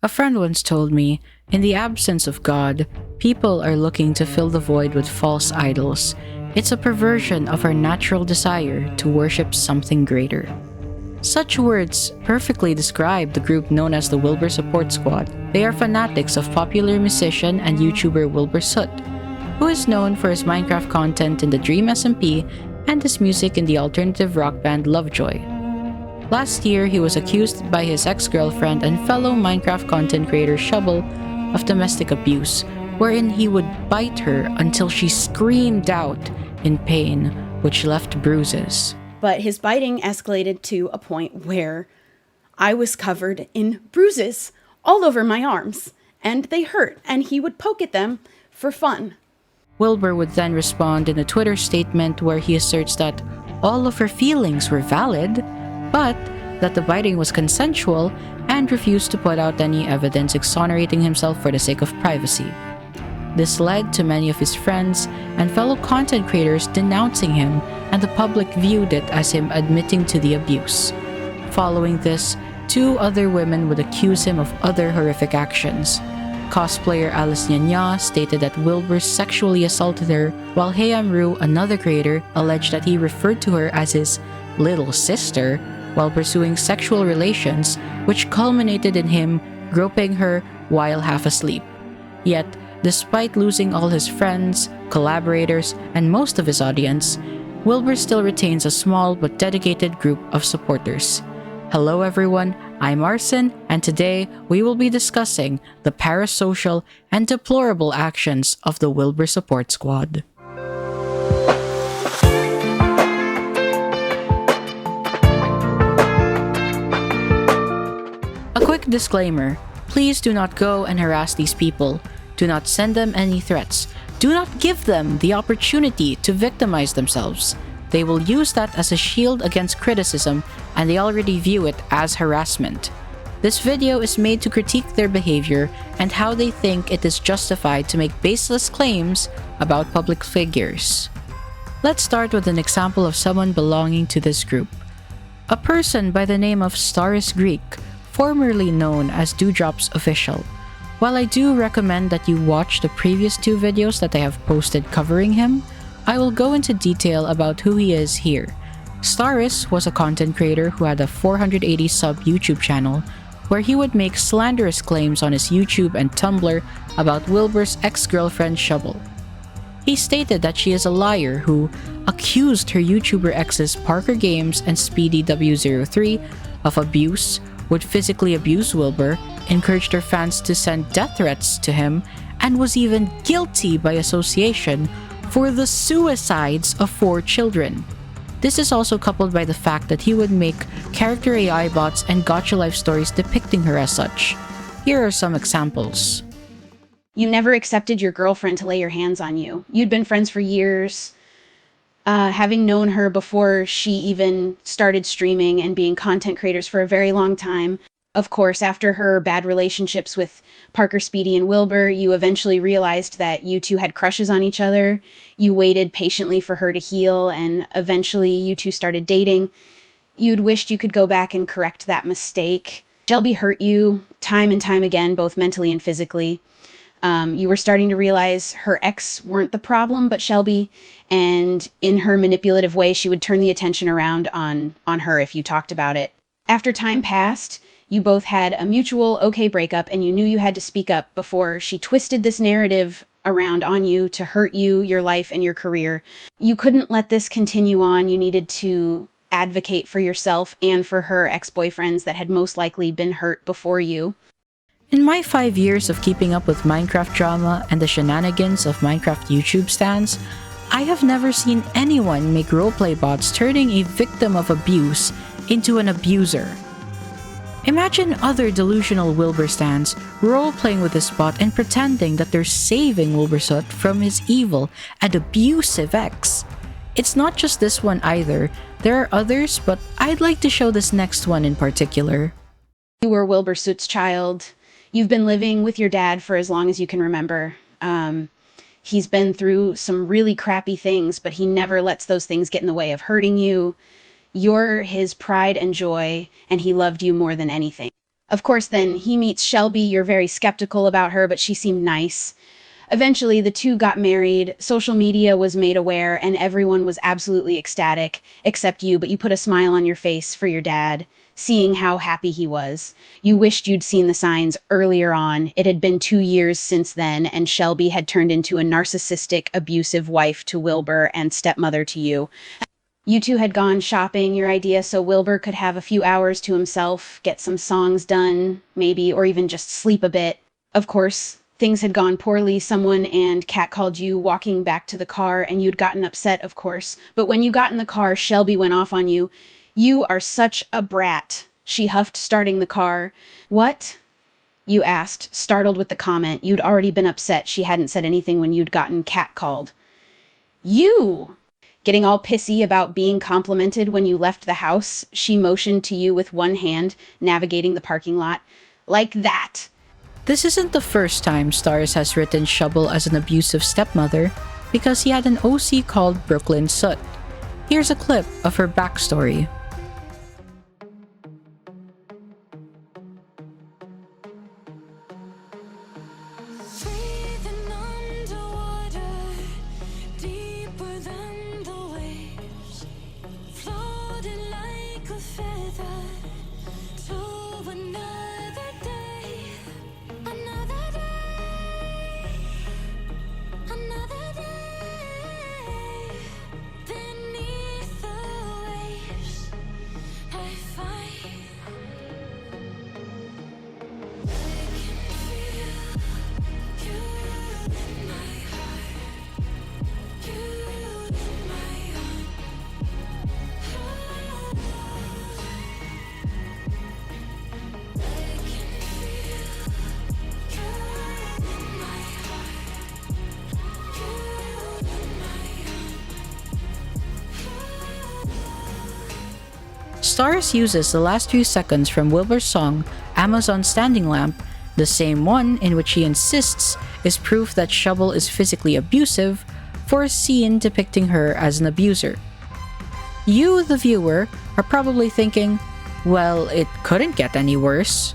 A friend once told me, in the absence of God, people are looking to fill the void with false idols. It's a perversion of our natural desire to worship something greater. Such words perfectly describe the group known as the Wilbur Support Squad. They are fanatics of popular musician and YouTuber Wilbur Soot, who is known for his Minecraft content in the Dream SMP and his music in the alternative rock band Lovejoy. Last year, he was accused by his ex-girlfriend and fellow Minecraft content creator Shubble of domestic abuse, wherein he would bite her until she screamed out in pain, which left bruises. But his biting escalated to a point where I was covered in bruises all over my arms, and they hurt, and he would poke at them for fun. Wilbur would then respond in a Twitter statement where he asserts that all of her feelings were valid, but that the biting was consensual, and refused to put out any evidence exonerating himself for the sake of privacy. This led to many of his friends and fellow content creators denouncing him, and the public viewed it as him admitting to the abuse. Following this, 2 other women would accuse him of other horrific actions. Cosplayer Alice Nyanya stated that Wilbur sexually assaulted her, while Heyamru, another creator, alleged that he referred to her as his little sister while pursuing sexual relations, which culminated in him groping her while half asleep. Yet, despite losing all his friends, collaborators, and most of his audience, Wilbur still retains a small but dedicated group of supporters. Hello everyone, I'm Arssen, and today we will be discussing the parasocial and deplorable actions of the Wilbur Support Squad. A quick disclaimer, please do not go and harass these people. Do not send them any threats. Do not give them the opportunity to victimize themselves. They will use that as a shield against criticism, and they already view it as harassment. This video is made to critique their behavior and how they think it is justified to make baseless claims about public figures. Let's start with an example of someone belonging to this group. A person by the name of Staris Greek, formerly known as Dewdrop's Official. While I do recommend that you watch the previous 2 videos that I have posted covering him, I will go into detail about who he is here. Staris was a content creator who had a 480 sub YouTube channel where he would make slanderous claims on his YouTube and Tumblr about Wilbur's ex-girlfriend Shubble. He stated that she is a liar who accused her YouTuber exes Parker Games and Speedy W03 of abuse, would physically abuse Wilbur, encouraged her fans to send death threats to him, and was even guilty by association for the suicides of 4 children. This is also coupled by the fact that he would make character AI bots and gacha life stories depicting her as such. Here are some examples. You never accepted your girlfriend to lay your hands on you. You'd been friends for years, having known her before she even started streaming and being content creators for a very long time. Of course, after her bad relationships with Parker, Speedy, and Wilbur, you eventually realized that you 2 had crushes on each other. You waited patiently for her to heal, and eventually you 2 started dating. You'd wished you could go back and correct that mistake. Shelby hurt you time and time again, both mentally and physically. You were starting to realize her ex weren't the problem, but Shelby, and in her manipulative way, she would turn the attention around on her if you talked about it. After time passed, you both had a mutual okay breakup, and you knew you had to speak up before she twisted this narrative around on you to hurt you, your life, and your career. You couldn't let this continue on. You needed to advocate for yourself and for her ex-boyfriends that had most likely been hurt before you. In my 5 years of keeping up with Minecraft drama and the shenanigans of Minecraft YouTube stans, I have never seen anyone make roleplay bots turning a victim of abuse into an abuser. Imagine other delusional Wilbur stans role-playing with this bot and pretending that they're saving Wilbur Soot from his evil and abusive ex. It's not just this one either, there are others, but I'd like to show this next one in particular. You were Wilbur Soot's child. You've been living with your dad for as long as you can remember. He's been through some really crappy things, but he never lets those things get in the way of hurting you. You're his pride and joy, and he loved you more than anything. Of course, then he meets Shelby. You're very skeptical about her, but she seemed nice. Eventually, the two got married, social media was made aware, and everyone was absolutely ecstatic, except you, but you put a smile on your face for your dad, seeing how happy he was. You wished you'd seen the signs earlier on. It had been 2 years since then, and Shelby had turned into a narcissistic, abusive wife to Wilbur and stepmother to you. You two had gone shopping, your idea, so Wilbur could have a few hours to himself, get some songs done, maybe, or even just sleep a bit. Of course, things had gone poorly. Someone and Kat called you walking back to the car, and you'd gotten upset, of course. But when you got in the car, Shelby went off on you. You are such a brat, she huffed, starting the car. What? You asked, startled with the comment. You'd already been upset she hadn't said anything when you'd gotten Kat called. You! Getting all pissy about being complimented when you left the house, she motioned to you with one hand, navigating the parking lot. Like that. This isn't the first time Staris has written Shubble as an abusive stepmother, because he had an OC called Wilbur Soot. Here's a clip of her backstory. Staris uses the last few seconds from Wilbur's song Amazon Standing Lamp, the same one in which he insists is proof that Shubble is physically abusive, for a scene depicting her as an abuser. You, the viewer, are probably thinking, well, it couldn't get any worse.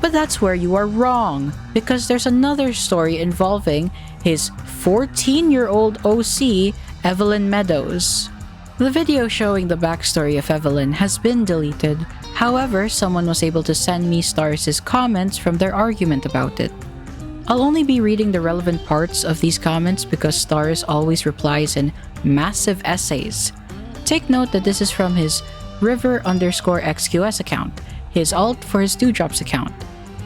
But that's where you are wrong, because there's another story involving his 14-year-old OC, Evelyn Meadows. The video showing the backstory of Evelyn has been deleted. However, someone was able to send me Staris' comments from their argument about it. I'll only be reading the relevant parts of these comments because Staris always replies in massive essays. Take note that this is from his river_xqs account, his alt for his Dewdrops account.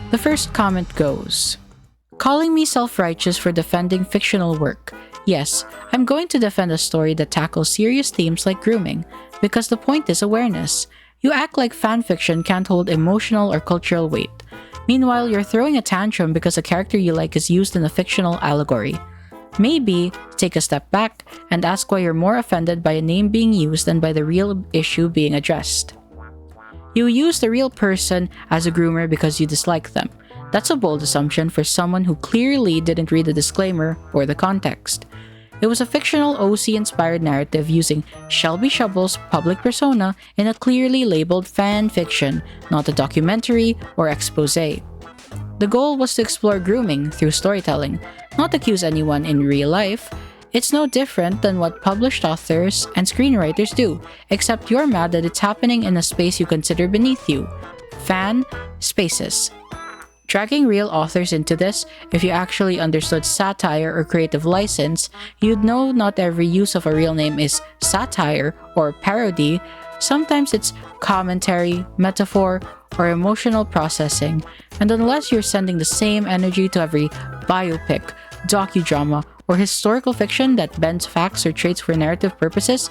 The first comment goes, calling me self-righteous for defending fictional work. Yes, I'm going to defend a story that tackles serious themes like grooming, because the point is awareness. You act like fanfiction can't hold emotional or cultural weight. Meanwhile, you're throwing a tantrum because a character you like is used in a fictional allegory. Maybe take a step back and ask why you're more offended by a name being used than by the real issue being addressed. You use the real person as a groomer because you dislike them. That's a bold assumption for someone who clearly didn't read the disclaimer or the context. It was a fictional OC-inspired narrative using Shelby Shubble's public persona in a clearly labeled fan fiction, not a documentary or expose. The goal was to explore grooming through storytelling, not accuse anyone in real life. It's no different than what published authors and screenwriters do, except you're mad that it's happening in a space you consider beneath you. Fan spaces. Dragging real authors into this, if you actually understood satire or creative license, you'd know not every use of a real name is satire or parody. Sometimes it's commentary, metaphor, or emotional processing, and unless you're sending the same energy to every biopic, docudrama, or historical fiction that bends facts or traits for narrative purposes,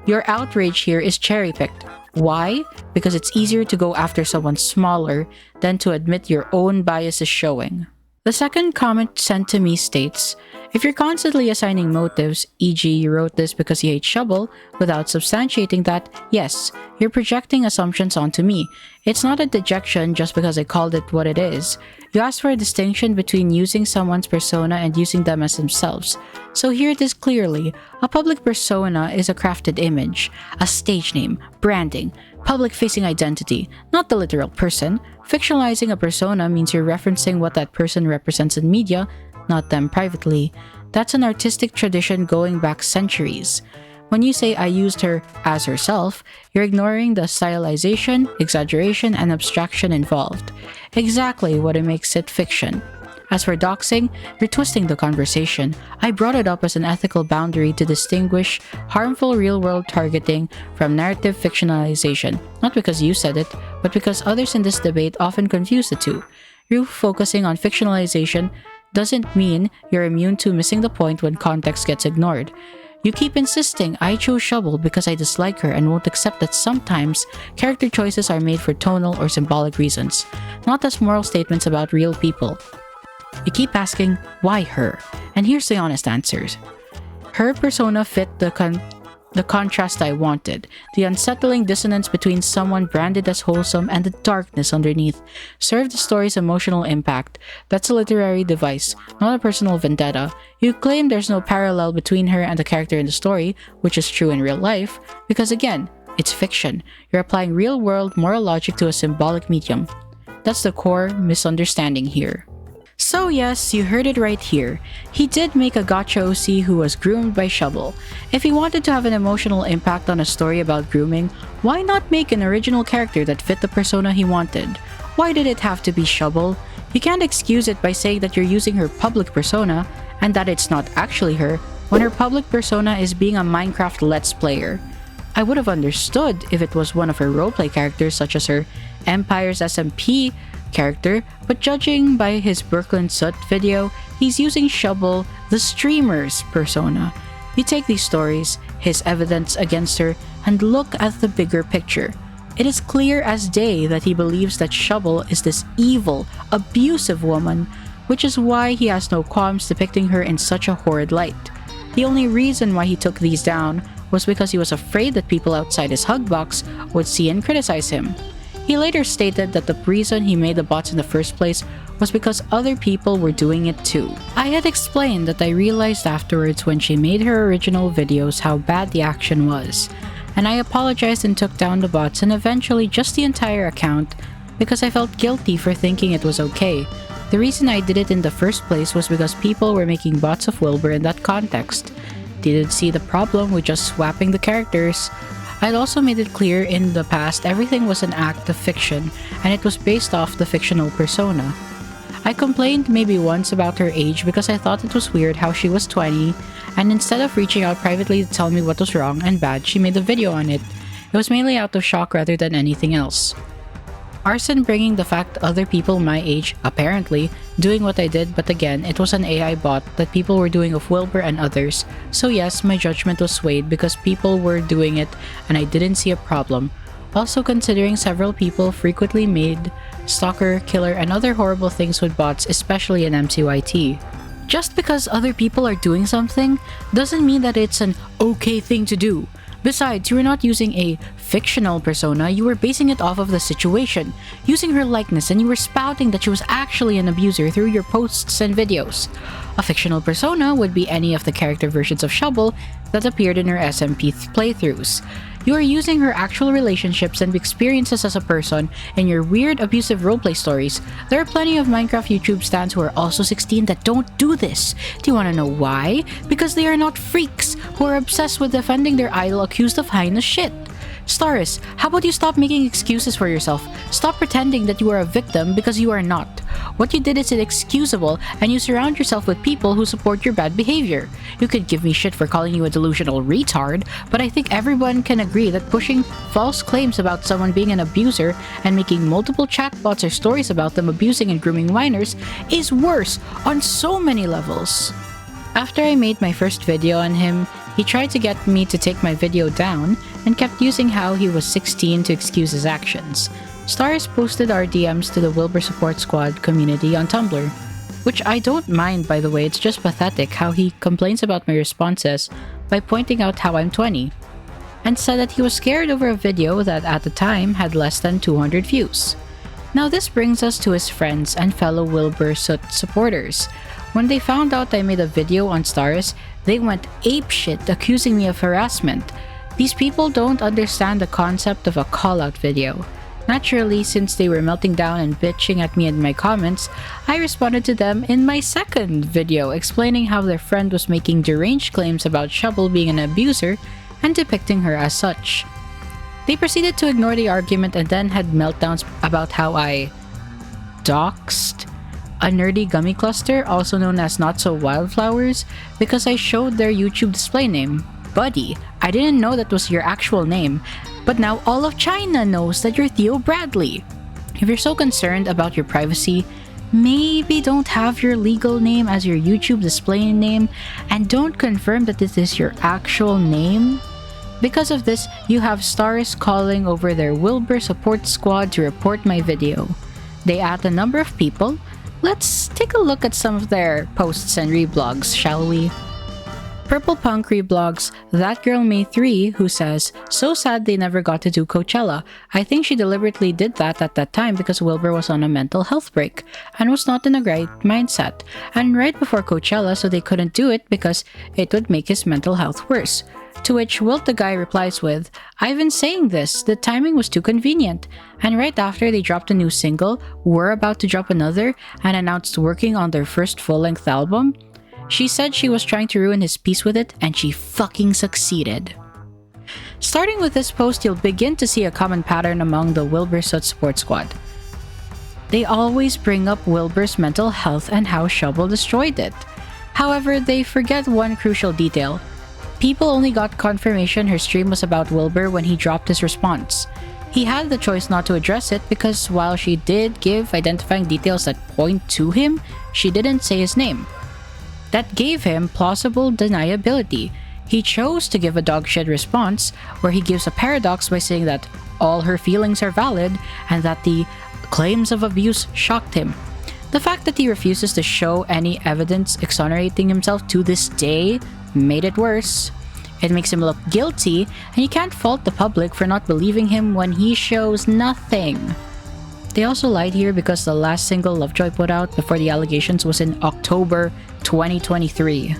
your outrage here is cherry-picked. Why? Because it's easier to go after someone smaller than to admit your own bias is showing. The second comment sent to me states, if you're constantly assigning motives, e.g. you wrote this because you hate Shubble, without substantiating that, yes, you're projecting assumptions onto me. It's not a dejection just because I called it what it is. You asked for a distinction between using someone's persona and using them as themselves. So here it is clearly. A public persona is a crafted image, a stage name, branding, public-facing identity, not the literal person. Fictionalizing a persona means you're referencing what that person represents in media, not them privately. That's an artistic tradition going back centuries. When you say I used her as herself, you're ignoring the stylization, exaggeration, and abstraction involved. Exactly what makes it fiction. As for doxing, you're twisting the conversation. I brought it up as an ethical boundary to distinguish harmful real-world targeting from narrative fictionalization, not because you said it, but because others in this debate often confuse the two. You focusing on fictionalization doesn't mean you're immune to missing the point when context gets ignored. You keep insisting I chose Shubble because I dislike her and won't accept that sometimes character choices are made for tonal or symbolic reasons, not as moral statements about real people. You keep asking, why her? And here's the honest answers. Her persona fit the contrast I wanted, the unsettling dissonance between someone branded as wholesome and the darkness underneath served the story's emotional impact. That's a literary device, not a personal vendetta. You claim there's no parallel between her and the character in the story, which is true in real life, because again, it's fiction. You're applying real-world moral logic to a symbolic medium. That's the core misunderstanding here. So yes, you heard it right here. He did make a gotcha OC who was groomed by Shubble. If he wanted to have an emotional impact on a story about grooming, why not make an original character that fit the persona he wanted? Why did it have to be Shubble? You can't excuse it by saying that you're using her public persona and that it's not actually her, when her public persona is being a Minecraft Let's Player. I would have understood if it was one of her roleplay characters such as her Empire's SMP character, but judging by his Wilbur Soot video, he's using Shubble, the streamer's persona. You take these stories, his evidence against her, and look at the bigger picture. It is clear as day that he believes that Shubble is this evil, abusive woman, which is why he has no qualms depicting her in such a horrid light. The only reason why he took these down was because he was afraid that people outside his hug box would see and criticize him. He later stated that the reason he made the bots in the first place was because other people were doing it too. I had explained that I realized afterwards when she made her original videos how bad the action was, and I apologized and took down the bots and eventually just the entire account because I felt guilty for thinking it was okay. The reason I did it in the first place was because people were making bots of Wilbur in that context. Didn't see the problem with just swapping the characters. I'd also made it clear in the past everything was an act of fiction and it was based off the fictional persona. I complained maybe once about her age because I thought it was weird how she was 20 and instead of reaching out privately to tell me what was wrong and bad, she made a video on it. It was mainly out of shock rather than anything else. Arssen bringing the fact other people my age, apparently, doing what I did, but again, it was an AI bot that people were doing of Wilbur and others, so yes, my judgment was swayed because people were doing it and I didn't see a problem. Also considering several people frequently made stalker, killer, and other horrible things with bots, especially in MCYT. Just because other people are doing something doesn't mean that it's an okay thing to do. Besides, you were not using a fictional persona, you were basing it off of the situation, using her likeness, and you were spouting that she was actually an abuser through your posts and videos. A fictional persona would be any of the character versions of Shubble that appeared in her SMP playthroughs. You are using her actual relationships and experiences as a person in your weird abusive roleplay stories. There are plenty of Minecraft YouTube stans who are also 16 that don't do this. Do you want to know why? Because they are not freaks who are obsessed with defending their idol accused of heinous shit. Staris, how about you stop making excuses for yourself? Stop pretending that you are a victim because you are not. What you did is inexcusable and you surround yourself with people who support your bad behavior. You could give me shit for calling you a delusional retard, but I think everyone can agree that pushing false claims about someone being an abuser and making multiple chatbots or stories about them abusing and grooming minors is worse on so many levels. After I made my first video on him, he tried to get me to take my video down and kept using how he was 16 to excuse his actions. Staris posted our DMs to the Wilbur Support Squad community on Tumblr, which I don't mind, by the way. It's just pathetic how he complains about my responses by pointing out how I'm 20, and said that he was scared over a video that at the time had less than 200 views. Now this brings us to his friends and fellow Wilbur Soot supporters. When they found out I made a video on Staris, they went apeshit accusing me of harassment. These people don't understand the concept of a call-out video. Naturally, since they were melting down and bitching at me in my comments, I responded to them in my second video explaining how their friend was making deranged claims about Shubble being an abuser and depicting her as such. They proceeded to ignore the argument and then had meltdowns about how I doxed a nerdy gummy cluster, also known as Not So Wildflowers, because I showed their YouTube display name. Buddy, I didn't know that was your actual name, but now all of China knows that you're Theo Bradley. If you're so concerned about your privacy, maybe don't have your legal name as your YouTube display name and don't confirm that this is your actual name. Because of this, you have Staris calling over their Wilbur Support Squad to report my video. They add a number of people. Let's take a look at some of their posts and reblogs, shall we? Purple Punk reblogs That Girl May 3, who says, "So sad they never got to do Coachella. I think she deliberately did that at that time because Wilbur was on a mental health break and was not in a great mindset, and right before Coachella, so they couldn't do it because it would make his mental health worse." To which Wilt the Guy replies with, "I've been saying this, the timing was too convenient." And right after they dropped a new single, were about to drop another, and announced working on their first full-length album, she said she was trying to ruin his peace with it, and she fucking succeeded. Starting with this post, you'll begin to see a common pattern among the Wilbur Soot Support Squad. They always bring up Wilbur's mental health and how Shubble destroyed it. However, they forget one crucial detail. People only got confirmation her stream was about Wilbur when he dropped his response. He had the choice not to address it because while she did give identifying details that point to him, she didn't say his name. That gave him plausible deniability. He chose to give a dogshit response where he gives a paradox by saying that all her feelings are valid and that the claims of abuse shocked him. The fact that he refuses to show any evidence exonerating himself to this day made it worse. It makes him look guilty, and you can't fault the public for not believing him when he shows nothing. They also lied here because the last single Lovejoy put out before the allegations was in October 2023.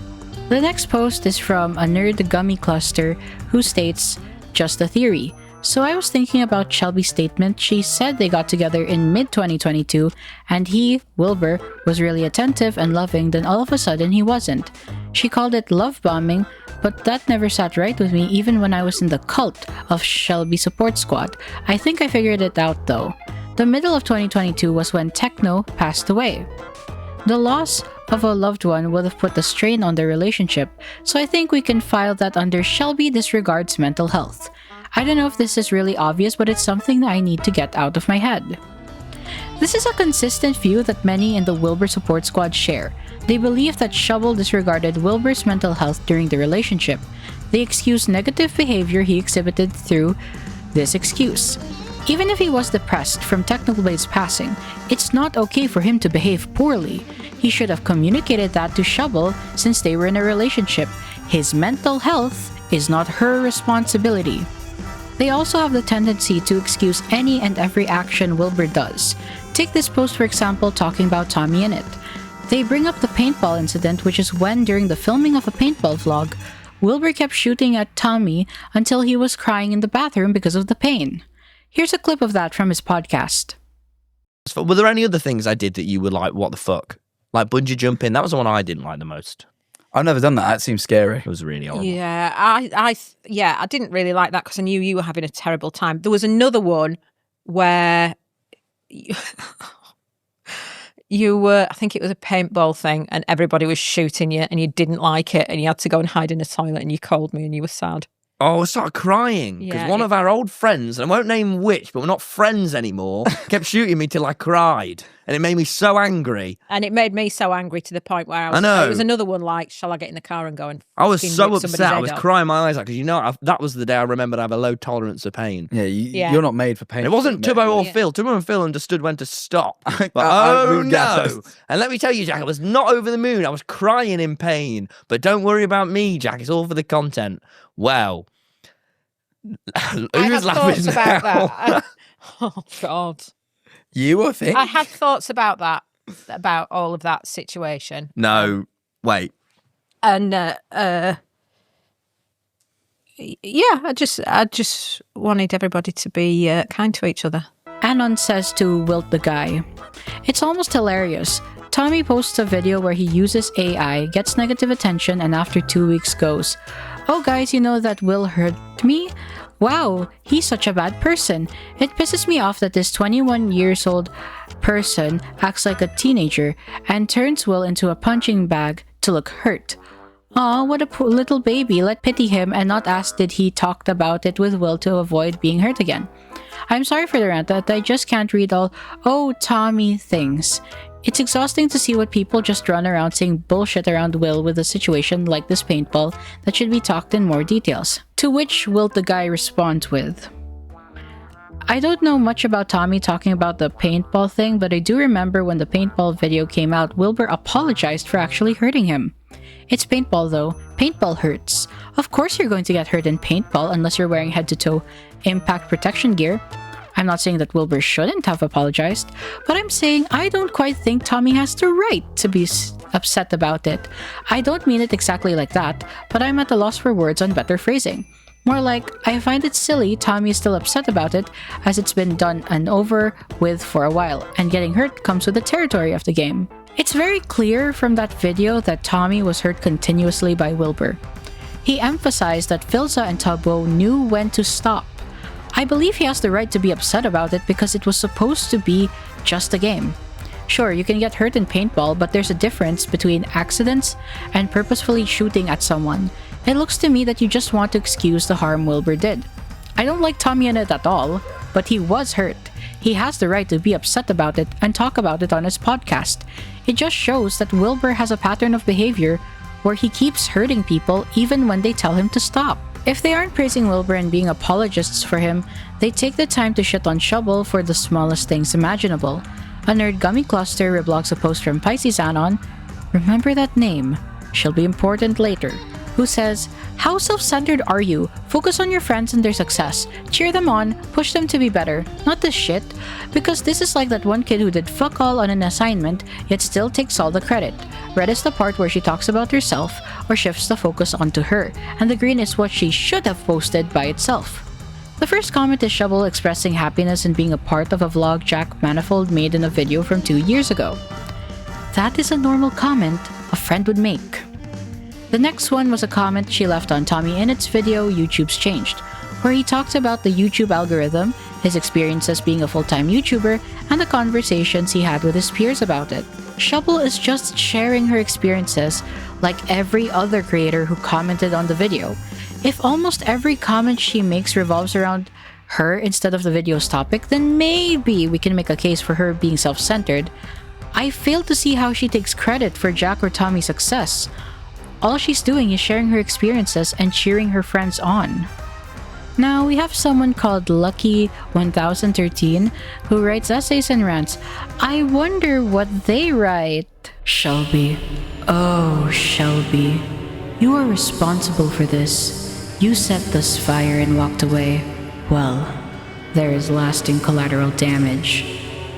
The next post is from a nerd gummy cluster who states, "Just a theory. So I was thinking about Shelby's statement. She said they got together in mid-2022 and he, Wilbur, was really attentive and loving, then all of a sudden he wasn't. She called it love bombing, but that never sat right with me even when I was in the cult of Shelby Support Squad. I think I figured it out though. The middle of 2022 was when Techno passed away. The loss of a loved one would have put a strain on their relationship, so I think we can file that under Shelby disregards mental health. I don't know if this is really obvious, but it's something that I need to get out of my head." This is a consistent view that many in the Wilbur Support Squad share. They believe that Shubble disregarded Wilbur's mental health during the relationship. They excuse negative behavior he exhibited through this excuse. Even if he was depressed from Technoblade's passing, it's not okay for him to behave poorly. He should have communicated that to Shubble since they were in a relationship. His mental health is not her responsibility. They also have the tendency to excuse any and every action Wilbur does. Take this post for example talking about Tommy in it. They bring up the paintball incident, which is when during the filming of a paintball vlog, Wilbur kept shooting at Tommy until he was crying in the bathroom because of the pain. Here's a clip of that from his podcast. Were there any other things I did that you were like, what the fuck? Like bungee jumping? That was the one I didn't like the most. I've never done that. That seems scary. It was really horrible. Yeah, I didn't really like that because I knew you were having a terrible time. There was another one where you were, I think it was a paintball thing, and everybody was shooting you and you didn't like it and you had to go and hide in a toilet and you called me and you were sad. Oh, I started crying because one of our old friends, and I won't name which, but we're not friends anymore, kept shooting me till I cried. And it made me so angry. And it made me so angry to the point where I know. It was another one like, shall I get in the car and go and I was so upset. I was off? crying my eyes out because, that was the day I remembered I have a low tolerance of pain. Yeah, you're not made for pain. And it wasn't Tubbo or Phil. Tubbo and Phil understood when to stop. But no. And let me tell you, Jack, I was not over the moon. I was crying in pain. But don't worry about me, Jack. It's all for the content. Well, who's laughing about now? that. Oh, God. You, I think? I had thoughts about that, about all of that situation. No, wait. And yeah, I just wanted everybody to be kind to each other. Anon says to Wilt the guy, "It's almost hilarious. Tommy posts a video where he uses AI, gets negative attention, and after 2 weeks goes, 'Oh guys, you know that Will hurt me? Wow, he's such a bad person. It pisses me off that this 21 years old person acts like a teenager and turns Will into a punching bag to look hurt. Aw, what a poor little baby. Let pity him and not ask did he talked about it with Will to avoid being hurt again. I'm sorry for the rant that I just can't read all, oh, Tommy things. It's exhausting to see what people just run around saying bullshit around Will with a situation like this paintball that should be talked in more details.' To which Wilt the guy responds with, 'I don't know much about Tommy talking about the paintball thing, but I do remember when the paintball video came out, Wilbur apologized for actually hurting him. It's paintball though. Paintball hurts. Of course you're going to get hurt in paintball unless you're wearing head-to-toe impact protection gear. I'm not saying that Wilbur shouldn't have apologized, but I'm saying I don't quite think Tommy has the right to be upset about it. I don't mean it exactly like that, but I'm at a loss for words on better phrasing. More like, I find it silly Tommy is still upset about it, as it's been done and over with for a while, and getting hurt comes with the territory of the game. It's very clear from that video that Tommy was hurt continuously by Wilbur. He emphasized that Philza and Tubbo knew when to stop. I believe he has the right to be upset about it because it was supposed to be just a game. Sure, you can get hurt in paintball, but there's a difference between accidents and purposefully shooting at someone. It looks to me that you just want to excuse the harm Wilbur did. I don't like Tommy in it at all, but he was hurt. He has the right to be upset about it and talk about it on his podcast. It just shows that Wilbur has a pattern of behavior where he keeps hurting people even when they tell him to stop. If they aren't praising Wilbur and being apologists for him, they take the time to shit on Shubble for the smallest things imaginable. A Nerd Gummy Cluster reblogs a post from Pisces Anon, remember that name, she'll be important later, who says, "How self-centered are you? Focus on your friends and their success. Cheer them on, push them to be better, not this shit. Because this is like that one kid who did fuck all on an assignment, yet still takes all the credit. Red is the part where she talks about herself or shifts the focus onto her, and the green is what she should have posted by itself." The first comment is Shubble expressing happiness in being a part of a vlog Jack Manifold made in a video from 2 years ago. That is a normal comment a friend would make. The next one was a comment she left on Tommy Innett's video YouTube's Changed, where he talked about the YouTube algorithm, his experiences being a full-time YouTuber, and the conversations he had with his peers about it. Shubble is just sharing her experiences like every other creator who commented on the video. If almost every comment she makes revolves around her instead of the video's topic, then maybe we can make a case for her being self-centered. I fail to see how she takes credit for Jack or Tommy's success. All she's doing is sharing her experiences and cheering her friends on. Now, we have someone called Lucky1013 who writes essays and rants. I wonder what they write. Shelby. Oh, Shelby. You are responsible for this. You set this fire and walked away. Well, there is lasting collateral damage.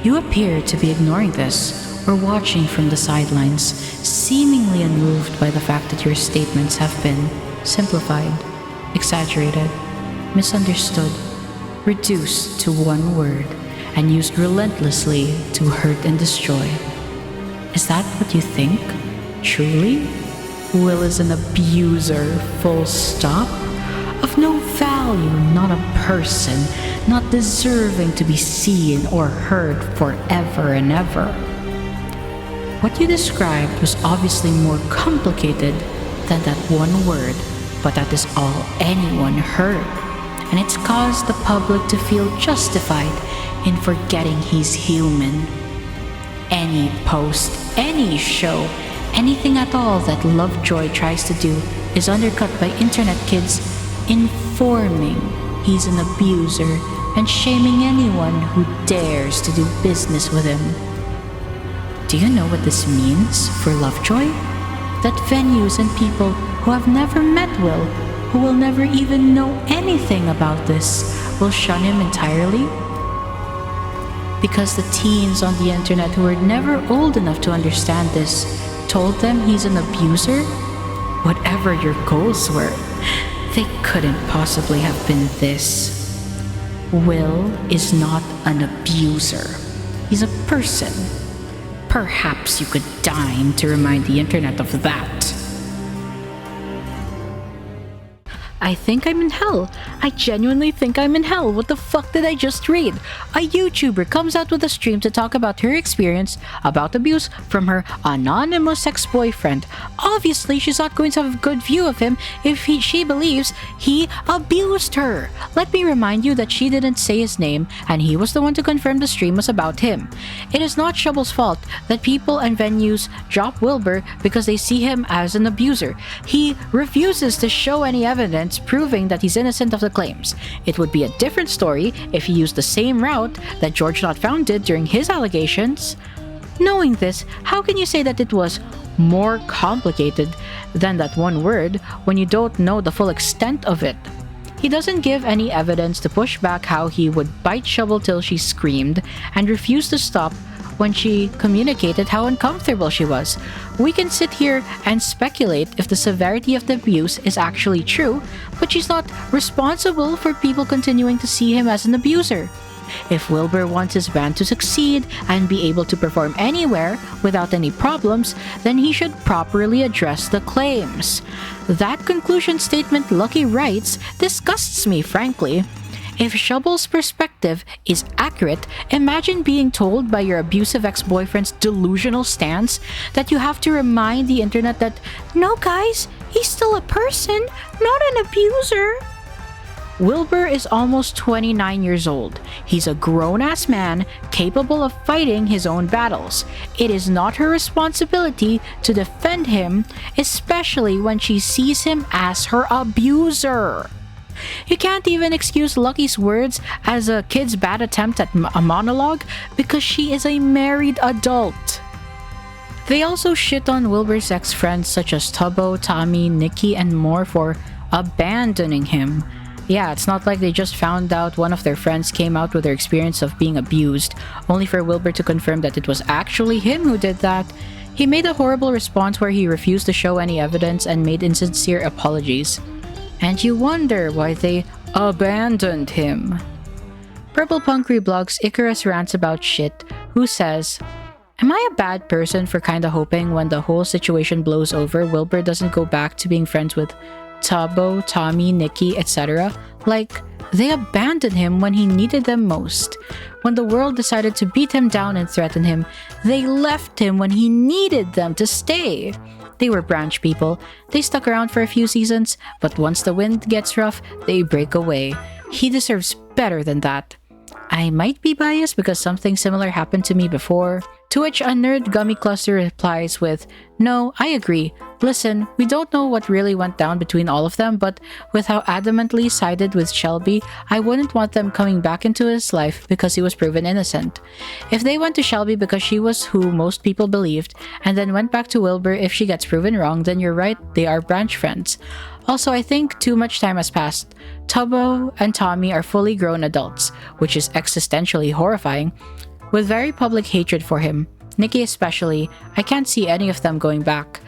You appear to be ignoring this, or watching from the sidelines, seemingly unmoved by the fact that your statements have been simplified, exaggerated, misunderstood, reduced to one word, and used relentlessly to hurt and destroy. Is that what you think? Truly? Will is an abuser, full stop? Of no value, not a person, not deserving to be seen or heard forever and ever. What you described was obviously more complicated than that one word, but that is all anyone heard. And it's caused the public to feel justified in forgetting he's human. Any post, any show, anything at all that Lovejoy tries to do is undercut by internet kids informing he's an abuser and shaming anyone who dares to do business with him. Do you know what this means for Lovejoy? That venues and people who have never met Will, who will never even know anything about this, will shun him entirely? Because the teens on the internet who were never old enough to understand this told them he's an abuser? Whatever your goals were, they couldn't possibly have been this. Will is not an abuser. He's a person. Perhaps you could dine to remind the internet of that. I think I'm in hell. I genuinely think I'm in hell. What the fuck did I just read? A YouTuber comes out with a stream to talk about her experience about abuse from her anonymous ex-boyfriend. Obviously, she's not going to have a good view of him if she believes he abused her. Let me remind you that she didn't say his name, and he was the one to confirm the stream was about him. It is not Shubble's fault that people and venues drop Wilbur because they see him as an abuser. He refuses to show any evidence proving that he's innocent of the claims. It would be a different story if he used the same route that George Found did during his allegations. Knowing this, how can you say that it was more complicated than that one word when you don't know the full extent of it? He doesn't give any evidence to push back how he would bite Shubble till she screamed and refused to stop when she communicated how uncomfortable she was. We can sit here and speculate if the severity of the abuse is actually true, but she's not responsible for people continuing to see him as an abuser. If Wilbur wants his band to succeed and be able to perform anywhere without any problems, then he should properly address the claims. That conclusion statement, Lucky writes, disgusts me, frankly. If Shubble's perspective is accurate, imagine being told by your abusive ex-boyfriend's delusional stance that you have to remind the internet that, no guys, he's still a person, not an abuser. Wilbur is almost 29 years old. He's a grown-ass man capable of fighting his own battles. It is not her responsibility to defend him, especially when she sees him as her abuser. You can't even excuse Lucky's words as a kid's bad attempt at a monologue because she is a married adult. They also shit on Wilbur's ex-friends such as Tubbo, Tommy, Nikki, and more for abandoning him. Yeah, it's not like they just found out one of their friends came out with their experience of being abused, only for Wilbur to confirm that it was actually him who did that. He made a horrible response where he refused to show any evidence and made insincere apologies. And you wonder why they abandoned him. Purple Punk reblogs Icarus Rants About Shit, who says, am I a bad person for kinda hoping when the whole situation blows over, Wilbur doesn't go back to being friends with Tubbo, Tommy, Nikki, etc.? Like, they abandoned him when he needed them most. When the world decided to beat him down and threaten him, they left him when he needed them to stay. They were branch people. They stuck around for a few seasons, but once the wind gets rough, they break away. He deserves better than that. I might be biased because something similar happened to me before. To which a nerd gummy cluster replies with, no, I agree. Listen, we don't know what really went down between all of them, but with how adamantly sided with Shelby, I wouldn't want them coming back into his life because he was proven innocent. If they went to Shelby because she was who most people believed, and then went back to Wilbur if she gets proven wrong, then you're right, they are branch friends. Also, I think too much time has passed. Tubbo and Tommy are fully grown adults, which is existentially horrifying, with very public hatred for him. Nikki especially, I can't see any of them going back.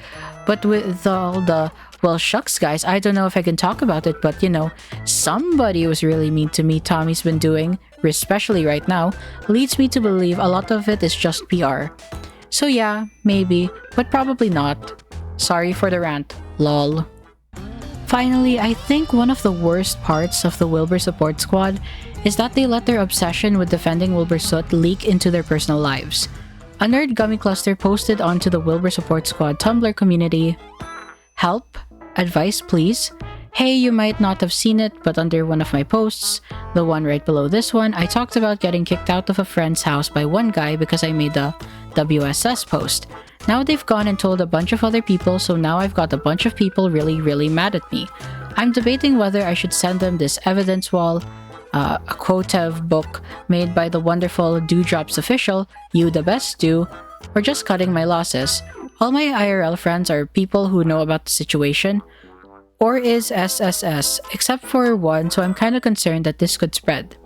But with all the, well, shucks guys, I don't know if I can talk about it, but you know, somebody was really mean to me Tommy's been doing, especially right now, leads me to believe a lot of it is just PR. So yeah, maybe, but probably not. Sorry for the rant, lol. Finally, I think one of the worst parts of the Wilbur Support Squad is that they let their obsession with defending Wilbur Soot leak into their personal lives. A nerd gummy cluster posted onto the Wilbur Support Squad Tumblr community, help, advice please. Hey, you might not have seen it, but under one of my posts, the one right below this one, I talked about getting kicked out of a friend's house by one guy because I made a WSS post. Now they've gone and told a bunch of other people, so now I've got a bunch of people really mad at me. I'm debating whether I should send them this evidence wall, a quotev book made by the wonderful Dewdrops official, You the Best Do, or just cutting my losses. All my IRL friends are people who know about the situation, or is SSS, except for one, so I'm kinda concerned that this could spread.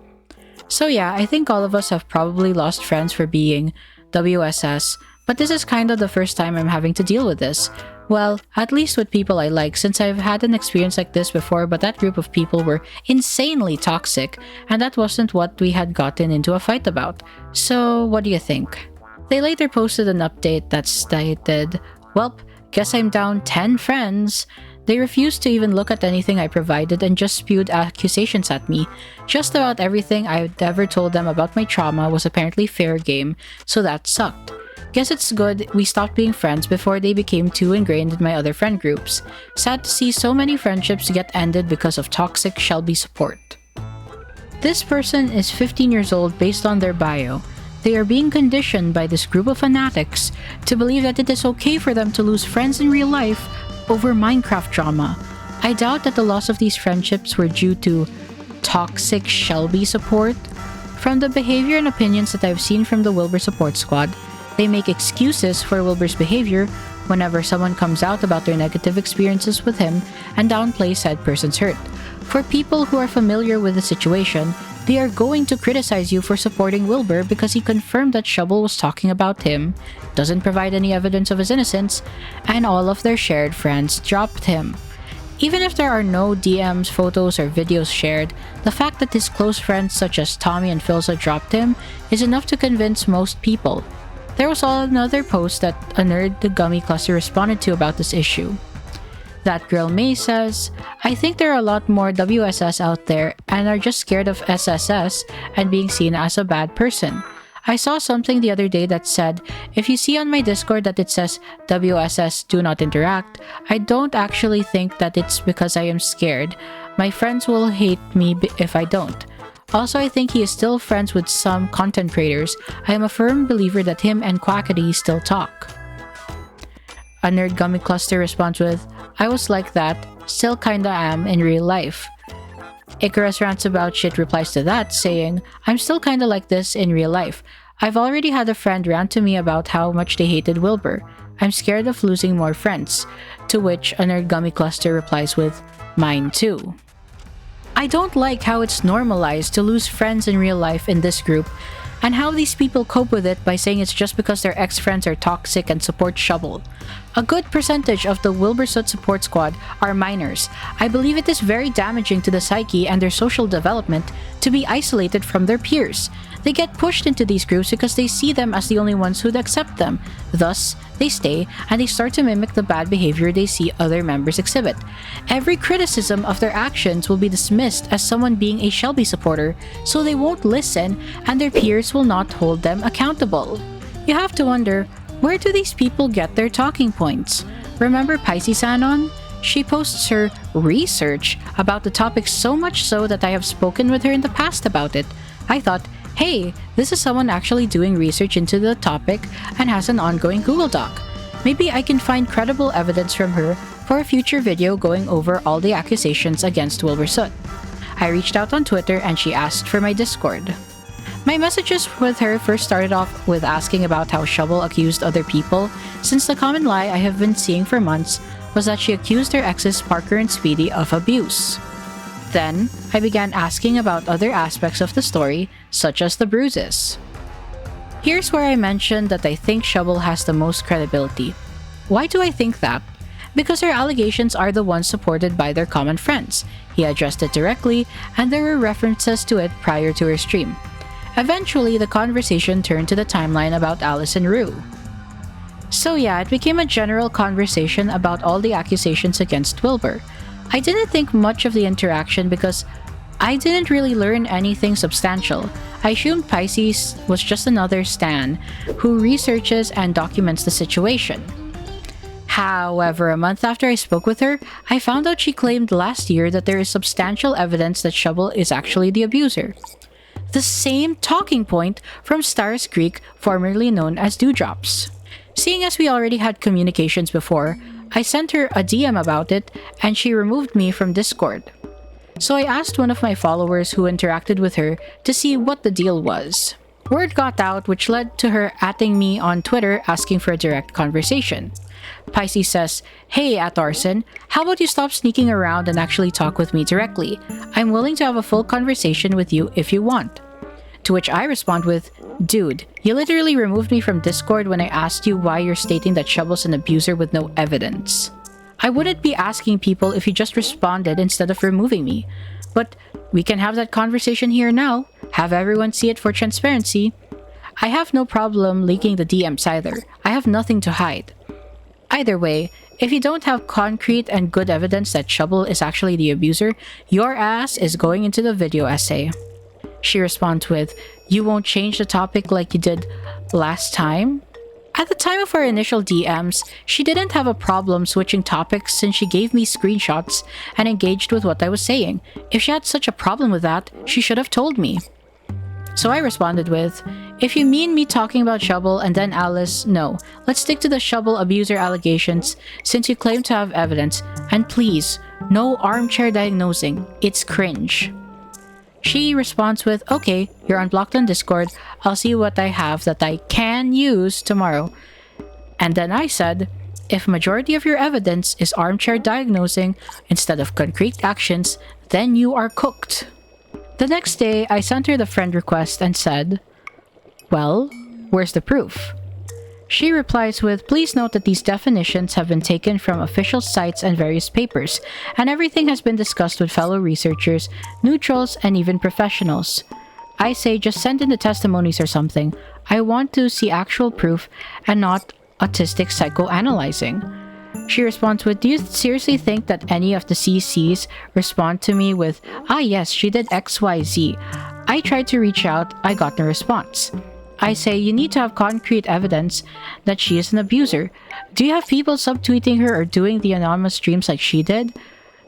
So yeah, I think all of us have probably lost friends for being WSS, but this is kinda the first time I'm having to deal with this. Well, at least with people I like, since I've had an experience like this before, but that group of people were insanely toxic, and that wasn't what we had gotten into a fight about. So, what do you think? They later posted an update that stated, "Welp, guess I'm down 10 friends." They refused to even look at anything I provided and just spewed accusations at me. Just about everything I'd ever told them about my trauma was apparently fair game, so that sucked. Guess it's good we stopped being friends before they became too ingrained in my other friend groups. Sad to see so many friendships get ended because of toxic Shelby support. This person is 15 years old based on their bio. They are being conditioned by this group of fanatics to believe that it is okay for them to lose friends in real life over Minecraft drama. I doubt that the loss of these friendships were due to toxic Shelby support. From the behavior and opinions that I've seen from the Wilbur Support Squad, they make excuses for Wilbur's behavior whenever someone comes out about their negative experiences with him and downplay said person's hurt. For people who are familiar with the situation, they are going to criticize you for supporting Wilbur because he confirmed that Shubble was talking about him, doesn't provide any evidence of his innocence, and all of their shared friends dropped him. Even if there are no DMs, photos, or videos shared, the fact that his close friends such as Tommy and Philza dropped him is enough to convince most people. There was another post that a nerd the Gummy Cluster responded to about this issue. That girl May says, "I think there are a lot more WSS out there and are just scared of SSS and being seen as a bad person. I saw something the other day that said, if you see on my Discord that it says WSS do not interact, I don't actually think that it's because I am scared. My friends will hate me if I don't. Also, I think he is still friends with some content creators. I am a firm believer that him and Quackity still talk." A Nerd Gummy Cluster responds with, "I was like that, still kinda am in real life." Icarus Rants About Shit replies to that, saying, "I'm still kinda like this in real life. I've already had a friend rant to me about how much they hated Wilbur. I'm scared of losing more friends." To which a Nerd Gummy Cluster replies with, "Mine too." I don't like how it's normalized to lose friends in real life in this group, and how these people cope with it by saying it's just because their ex-friends are toxic and support Shubble. A good percentage of the Wilbur Soot Support Squad are minors. I believe it is very damaging to the psyche and their social development to be isolated from their peers. They get pushed into these groups because they see them as the only ones who'd accept them. Thus, they stay and they start to mimic the bad behavior they see other members exhibit. Every criticism of their actions will be dismissed as someone being a Shelby supporter, so they won't listen and their peers will not hold them accountable. You have to wonder, where do these people get their talking points? Remember Pisces Anon? She posts her research about the topic so much so that I have spoken with her in the past about it. I thought, hey, this is someone actually doing research into the topic and has an ongoing Google Doc. Maybe I can find credible evidence from her for a future video going over all the accusations against Wilbur Soot. I reached out on Twitter and she asked for my Discord. My messages with her first started off with asking about how Shubble accused other people, since the common lie I have been seeing for months was that she accused her exes Parker and Speedy of abuse. Then, I began asking about other aspects of the story, such as the bruises. Here's where I mentioned that I think Shubble has the most credibility. Why do I think that? Because her allegations are the ones supported by their common friends. He addressed it directly, and there were references to it prior to her stream. Eventually, the conversation turned to the timeline about Alice and Rue. So yeah, it became a general conversation about all the accusations against Wilbur. I didn't think much of the interaction because I didn't really learn anything substantial. I assumed Pisces was just another stan who researches and documents the situation. However, a month after I spoke with her, I found out she claimed last year that there is substantial evidence that Shubble is actually the abuser. The same talking point from Staris Greek, formerly known as Dewdrops. Seeing as we already had communications before, I sent her a DM about it and she removed me from Discord. So I asked one of my followers who interacted with her to see what the deal was. Word got out, which led to her atting me on Twitter asking for a direct conversation. Pisces says, "Hey @Arssen, how about you stop sneaking around and actually talk with me directly? I'm willing to have a full conversation with you if you want." To which I respond with, dude, you literally removed me from Discord when I asked you why you're stating that Shubble's an abuser with no evidence. I wouldn't be asking people if you just responded instead of removing me. But we can have that conversation here now. Have everyone see it for transparency. I have no problem leaking the DMs either. I have nothing to hide. Either way, if you don't have concrete and good evidence that Shubble is actually the abuser, your ass is going into the video essay. She responds with, you won't change the topic like you did last time? At the time of our initial DMs, she didn't have a problem switching topics since she gave me screenshots and engaged with what I was saying. If she had such a problem with that, she should have told me. So I responded with, if you mean me talking about Shubble and then Alice, no. Let's stick to the Shubble abuser allegations since you claim to have evidence. And please, no armchair diagnosing. It's cringe. She responds with, okay, you're unblocked on Discord. I'll see what I have that I can use tomorrow. And then I said, if majority of your evidence is armchair diagnosing instead of concrete actions, then you are cooked. The next day, I sent her the friend request and said, well, where's the proof? She replies with, please note that these definitions have been taken from official sites and various papers, and everything has been discussed with fellow researchers, neutrals, and even professionals. I say just send in the testimonies or something. I want to see actual proof and not autistic psychoanalyzing. She responds with, do you seriously think that any of the CCs respond to me with, ah yes, she did XYZ. I tried to reach out, I got no response. I say, you need to have concrete evidence that she is an abuser. Do you have people subtweeting her or doing the anonymous streams like she did?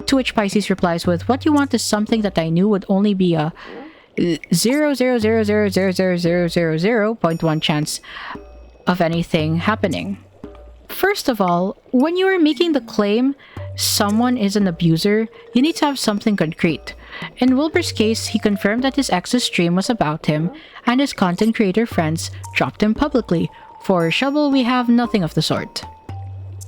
To which Pisces replies with, what you want is something that I knew would only be a 0.1 chance of anything happening. First of all, when you are making the claim someone is an abuser, you need to have something concrete. In Wilbur's case, he confirmed that his ex's stream was about him, and his content creator friends dropped him publicly. For Shubble, we have nothing of the sort.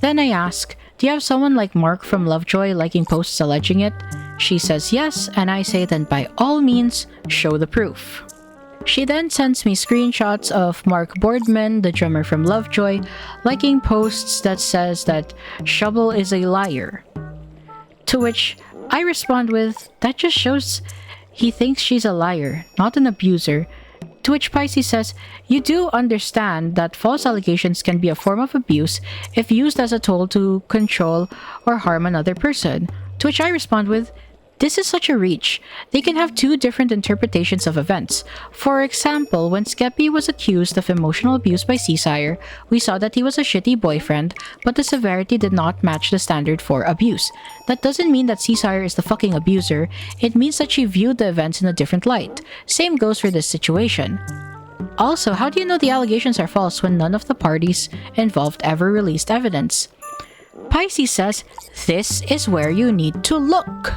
Then I ask, do you have someone like Mark from Lovejoy liking posts alleging it? She says yes, and I say then by all means, show the proof. She then sends me screenshots of Mark Boardman, the drummer from Lovejoy, liking posts that says that Shubble is a liar. To which I respond with, that just shows he thinks she's a liar, not an abuser. To which Pisces says, you do understand that false allegations can be a form of abuse if used as a tool to control or harm another person. To which I respond with, this is such a reach. They can have two different interpretations of events. For example, when Skeppy was accused of emotional abuse by Seasire, we saw that he was a shitty boyfriend, but the severity did not match the standard for abuse. That doesn't mean that Seasire is the fucking abuser. It means that she viewed the events in a different light. Same goes for this situation. Also, how do you know the allegations are false when none of the parties involved ever released evidence? Pisces says, this is where you need to look.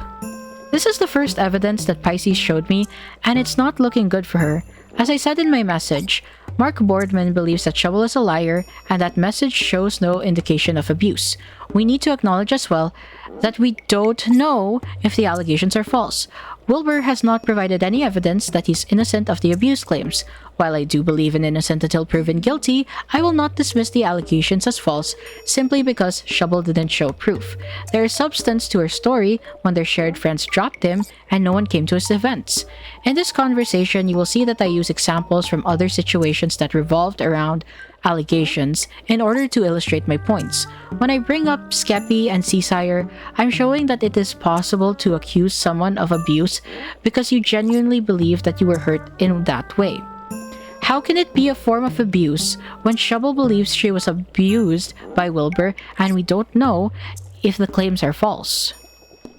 This is the first evidence that Pisces showed me, and it's not looking good for her. As I said in my message, Mark Boardman believes that Shubble is a liar, and that message shows no indication of abuse. We need to acknowledge as well that we don't know if the allegations are false. Wilbur has not provided any evidence that he's innocent of the abuse claims. While I do believe in innocent until proven guilty, I will not dismiss the allegations as false simply because Shubble didn't show proof. There is substance to her story when their shared friends dropped him and no one came to his defense. In this conversation, you will see that I use examples from other situations that revolved around allegations in order to illustrate my points. When I bring up Skeppy and Seasire, I'm showing that it is possible to accuse someone of abuse because you genuinely believe that you were hurt in that way. How can it be a form of abuse when Shubble believes she was abused by Wilbur and we don't know if the claims are false?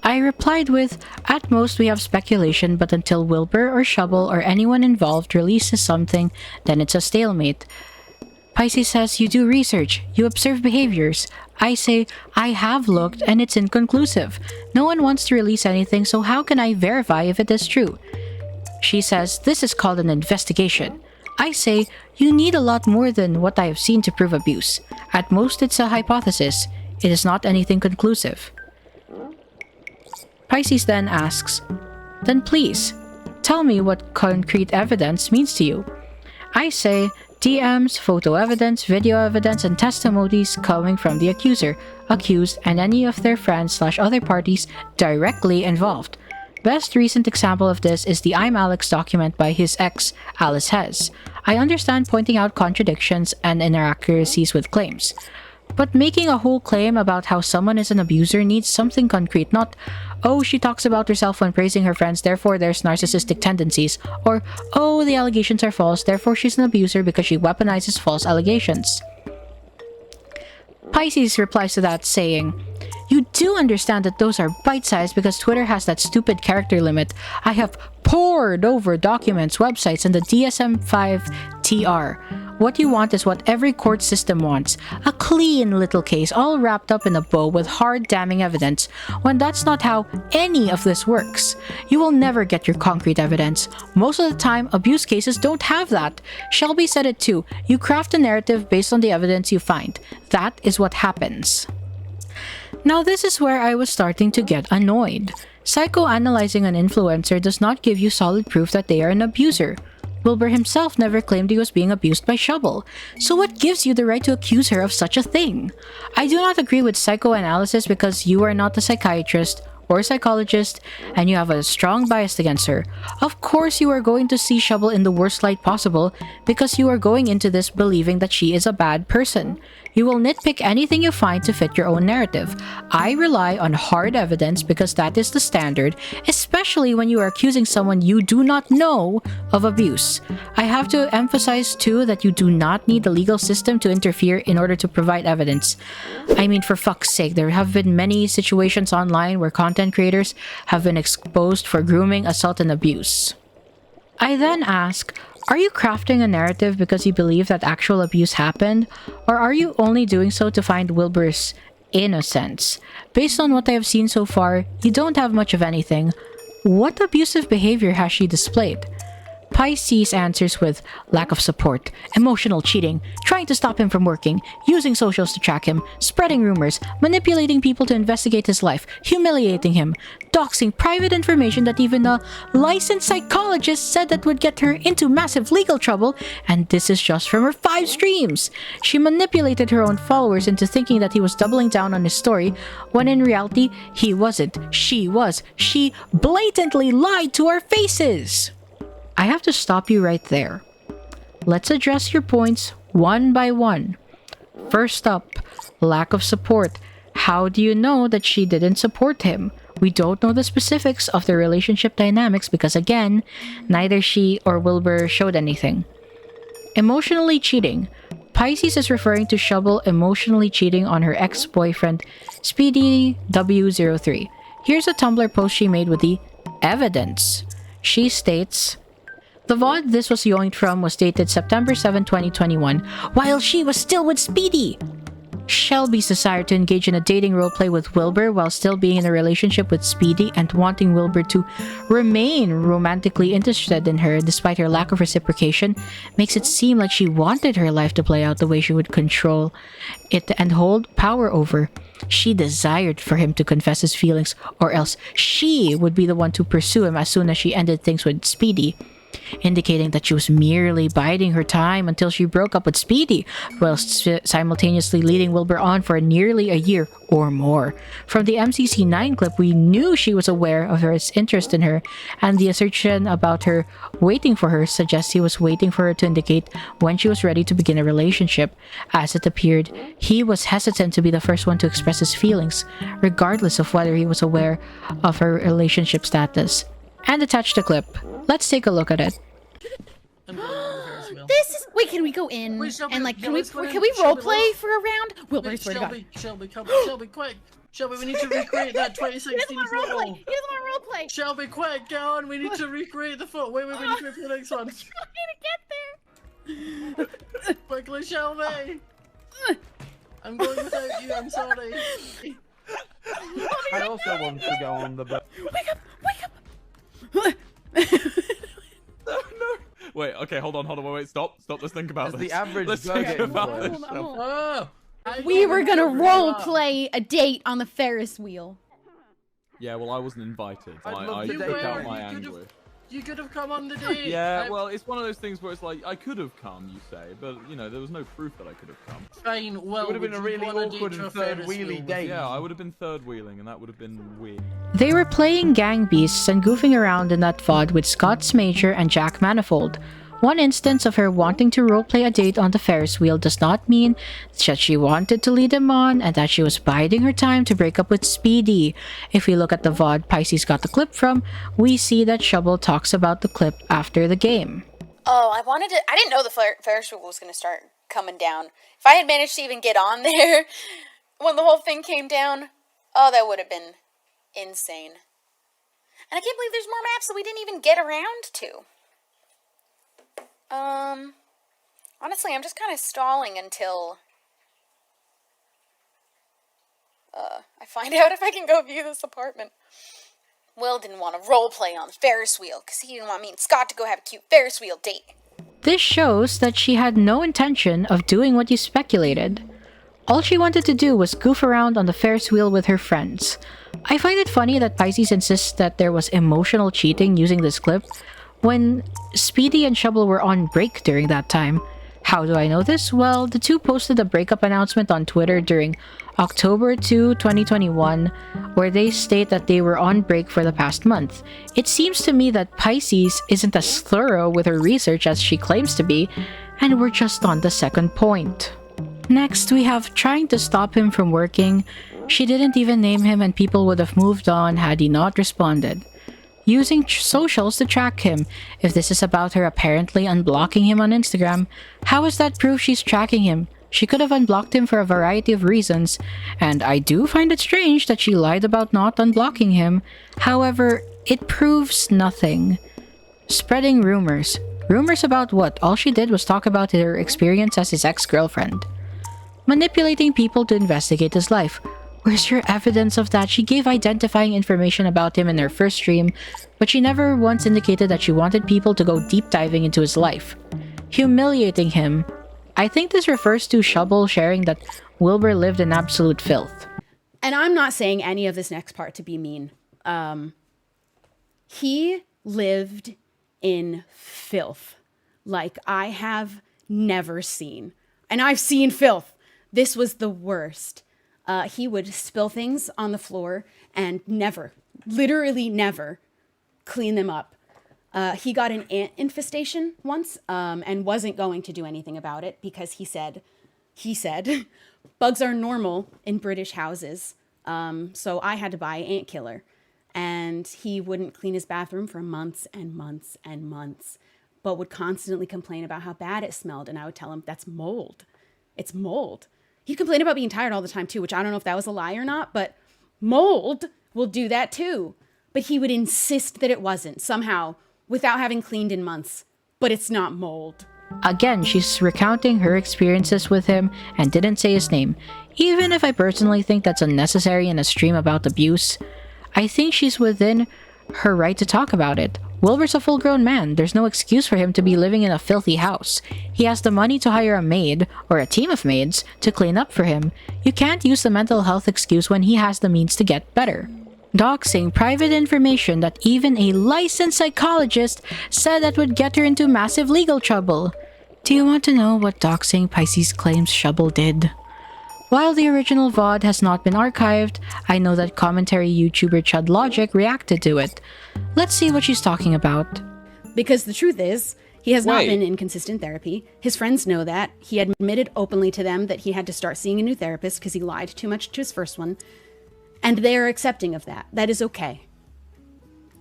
I replied with, at most we have speculation, but until Wilbur or Shubble or anyone involved releases something, then it's a stalemate. Pisces says, you do research, you observe behaviors. I say, I have looked and it's inconclusive. No one wants to release anything, so how can I verify if it is true? She says, this is called an investigation. I say, you need a lot more than what I have seen to prove abuse. At most, it's a hypothesis. It is not anything conclusive. Pisces then asks, then please, Tell me what concrete evidence means to you. I say DMs, photo evidence, video evidence, and testimonies coming from the accuser, accused, and any of their friends/other parties directly involved. Best recent example of this is the I'm Alex document by his ex, Alice Hez. I understand pointing out contradictions and inaccuracies with claims. But making a whole claim about how someone is an abuser needs something concrete, not, oh, she talks about herself when praising her friends, therefore there's narcissistic tendencies, or, oh, the allegations are false, therefore she's an abuser because she weaponizes false allegations. Pisces replies to that saying, you do understand that those are bite-sized because Twitter has that stupid character limit. I have pored over documents, websites, and the DSM-5 TR. What you want is what every court system wants. A clean little case all wrapped up in a bow with hard damning evidence, when that's not how any of this works. You will never get your concrete evidence. Most of the time, abuse cases don't have that. Shelby said it too. You craft a narrative based on the evidence you find. That is what happens. Now this is where I was starting to get annoyed. Psychoanalyzing an influencer does not give you solid proof that they are an abuser. Wilbur himself never claimed he was being abused by Shubble, so what gives you the right to accuse her of such a thing? I do not agree with psychoanalysis because you are not a psychiatrist or psychologist and you have a strong bias against her. Of course you are going to see Shubble in the worst light possible because you are going into this believing that she is a bad person. You will nitpick anything you find to fit your own narrative. I rely on hard evidence because that is the standard, especially when you are accusing someone you do not know of abuse. I have to emphasize too that you do not need the legal system to interfere in order to provide evidence. I mean, for fuck's sake, there have been many situations online where content creators have been exposed for grooming, assault, and abuse. I then ask, are you crafting a narrative because you believe that actual abuse happened? Or are you only doing so to find Wilbur's innocence? Based on what I have seen so far, you don't have much of anything. What abusive behavior has she displayed? Pisces answers with lack of support, emotional cheating, trying to stop him from working, using socials to track him, spreading rumors, manipulating people to investigate his life, humiliating him, doxing private information that even a licensed psychologist said that would get her into massive legal trouble, and this is just from her 5 streams. She manipulated her own followers into thinking that he was doubling down on his story, when in reality, he wasn't. She was. She blatantly lied to our faces. I have to stop you right there. Let's address your points one by one. First up, lack of support. How do you know that she didn't support him? We don't know the specifics of the relationship dynamics because again, neither she or Wilbur showed anything. Emotionally cheating. Pisces is referring to Shubble emotionally cheating on her ex-boyfriend, Speedy W03. Here's a Tumblr post she made with the evidence. She states, the VOD this was yoinked from was dated September 7, 2021, while she was still with Speedy. Shelby's desire to engage in a dating roleplay with Wilbur while still being in a relationship with Speedy and wanting Wilbur to remain romantically interested in her despite her lack of reciprocation makes it seem like she wanted her life to play out the way she would control it and hold power over. She desired for him to confess his feelings, or else she would be the one to pursue him as soon as she ended things with Speedy, indicating that she was merely biding her time until she broke up with Speedy, whilst simultaneously leading Wilbur on for nearly a year or more. From the MCC9 clip, we knew she was aware of his interest in her, and the assertion about her waiting for her suggests he was waiting for her to indicate when she was ready to begin a relationship. As it appeared, he was hesitant to be the first one to express his feelings, regardless of whether he was aware of her relationship status. And attach the clip. Let's take a look at it. This is. Wait, can we go in and like? Can we role play for a round? Wilbur, swear to God. Shelby, come, Shelby, quick! Shelby, we need to recreate that 2016 photo. He doesn't want role play. Shelby, quick, get on. We need to recreate the photo. Wait, we need to wait for the next one. I'm trying to get there. Quickly, Shelby. I'm going without you. I'm sorry. I also want to go on the boat. Wake up! Wake up! No. Wait, okay, hold on, wait, stop, let's think about this. The average Let's go think getting about worse. this. Oh, We were gonna role play a date on the Ferris wheel. Yeah, well, I wasn't invited. I'd love I to took date out you. my You could've- anguish. You could have come on the date. Yeah, well, it's one of those things where it's like, I could have come, you say, but, you know, there was no proof that I could have come. Fine, well, It would have been a really awkward and third wheelie date. Yeah, I would have been third wheeling, and that would have been weird. They were playing Gang Beasts and goofing around in that VOD with Scott Major and Jack Manifold. One instance of her wanting to roleplay a date on the Ferris wheel does not mean that she wanted to lead him on and that she was biding her time to break up with Speedy. If we look at the VOD Pisces got the clip from, we see that Shubble talks about the clip after the game. Oh, I didn't know the Ferris wheel was going to start coming down. If I had managed to even get on there when the whole thing came down, oh, that would have been insane. And I can't believe there's more maps that we didn't even get around to. Honestly, I'm just kind of stalling until I find out if I can go view this apartment. Will didn't want to roleplay on the Ferris wheel because he didn't want me and Scott to go have a cute Ferris wheel date. This shows that she had no intention of doing what you speculated. All she wanted to do was goof around on the Ferris wheel with her friends. I find it funny that Pisces insists that there was emotional cheating using this clip when Speedy and Shubble were on break during that time. How do I know this? Well, the two posted a breakup announcement on Twitter during October 2, 2021, where they state that they were on break for the past month. It seems to me that Pisces isn't as thorough with her research as she claims to be, and we're just on the second point. Next, we have trying to stop him from working. She didn't even name him and people would have moved on had he not responded. Using socials to track him. If this is about her apparently unblocking him on Instagram, how is that proof she's tracking him? She could have unblocked him for a variety of reasons, and I do find it strange that she lied about not unblocking him. However, it proves nothing. Spreading rumors. Rumors about what? All she did was talk about her experience as his ex-girlfriend. Manipulating people to investigate his life. Where's your evidence of that? She gave identifying information about him in her first stream, but she never once indicated that she wanted people to go deep diving into his life. Humiliating him. I think this refers to Shubble sharing that Wilbur lived in absolute filth. And I'm not saying any of this next part to be mean. He lived in filth like I have never seen. And I've seen filth. This was the worst. He would spill things on the floor and never, literally never, clean them up. He got an ant infestation once and wasn't going to do anything about it because he said, bugs are normal in British houses. So I had to buy ant killer. And he wouldn't clean his bathroom for months and months and months, but would constantly complain about how bad it smelled. And I would tell him, that's mold. It's mold. He'd complain about being tired all the time too, which I don't know if that was a lie or not, but mold will do that too. But he would insist that it wasn't somehow without having cleaned in months, but it's not mold. Again, she's recounting her experiences with him and didn't say his name. Even if I personally think that's unnecessary in a stream about abuse, I think she's within her right to talk about it. Wilbur's a full-grown man. There's no excuse for him to be living in a filthy house. He has the money to hire a maid, or a team of maids, to clean up for him. You can't use the mental health excuse when he has the means to get better. Doxing private information that even a licensed psychologist said that would get her into massive legal trouble. Do you want to know what doxing Pisces claims Shubble did? While the original VOD has not been archived, I know that commentary YouTuber Chud Logic reacted to it. Let's see what she's talking about. Because the truth is, he has not been in consistent therapy. His friends know that. He admitted openly to them that he had to start seeing a new therapist because he lied too much to his first one. And they are accepting of that. That is okay.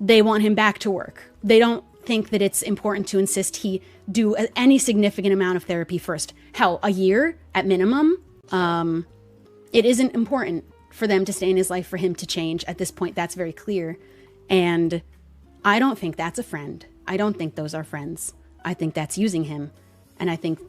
They want him back to work. They don't think that it's important to insist he do any significant amount of therapy first. Hell, a year at minimum. It isn't important for them to stay in his life for him to change. At this point, that's very clear. And I don't think that's a friend. I don't think those are friends. I think that's using him. And I think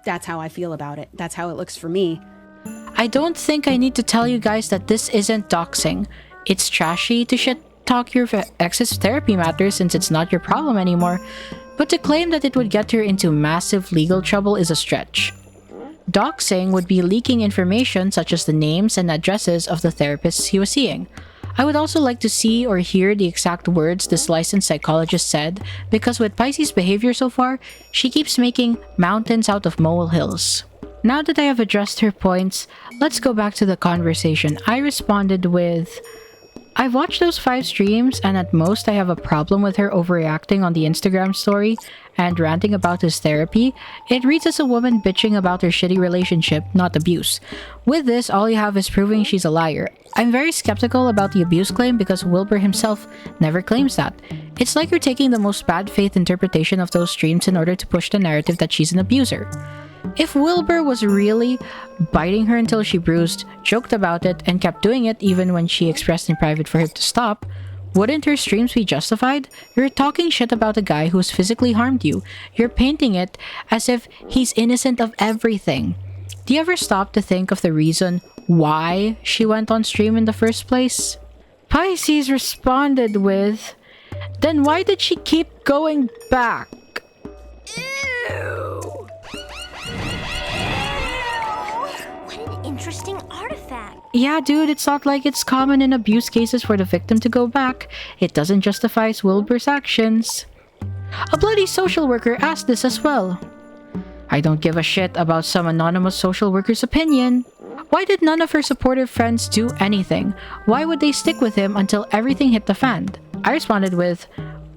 that's how I feel about it. That's how it looks for me. I don't think I need to tell you guys that this isn't doxing. It's trashy to shit talk your ex's therapy matters since it's not your problem anymore. But to claim that it would get her into massive legal trouble is a stretch. Doxing would be leaking information such as the names and addresses of the therapists he was seeing. I would also like to see or hear the exact words this licensed psychologist said, because with Pisces' behavior so far, she keeps making mountains out of molehills. Now that I have addressed her points, let's go back to the conversation. I responded with, I've watched those 5 streams, and at most I have a problem with her overreacting on the Instagram story and ranting about his therapy. It reads as a woman bitching about her shitty relationship, not abuse. With this, all you have is proving she's a liar. I'm very skeptical about the abuse claim because Wilbur himself never claims that. It's like you're taking the most bad faith interpretation of those streams in order to push the narrative that she's an abuser. If Wilbur was really biting her until she bruised, joked about it, and kept doing it even when she expressed in private for him to stop, wouldn't her streams be justified? You're talking shit about a guy who's physically harmed you. You're painting it as if he's innocent of everything. Do you ever stop to think of the reason why she went on stream in the first place? Pisces responded with, then why did she keep going back? Ew! Interesting artifact. Yeah, dude, it's not like it's common in abuse cases for the victim to go back. It doesn't justify Wilbur's actions. A bloody social worker asked this as well. I don't give a shit about some anonymous social worker's opinion. Why did none of her supportive friends do anything? Why would they stick with him until everything hit the fan? I responded with,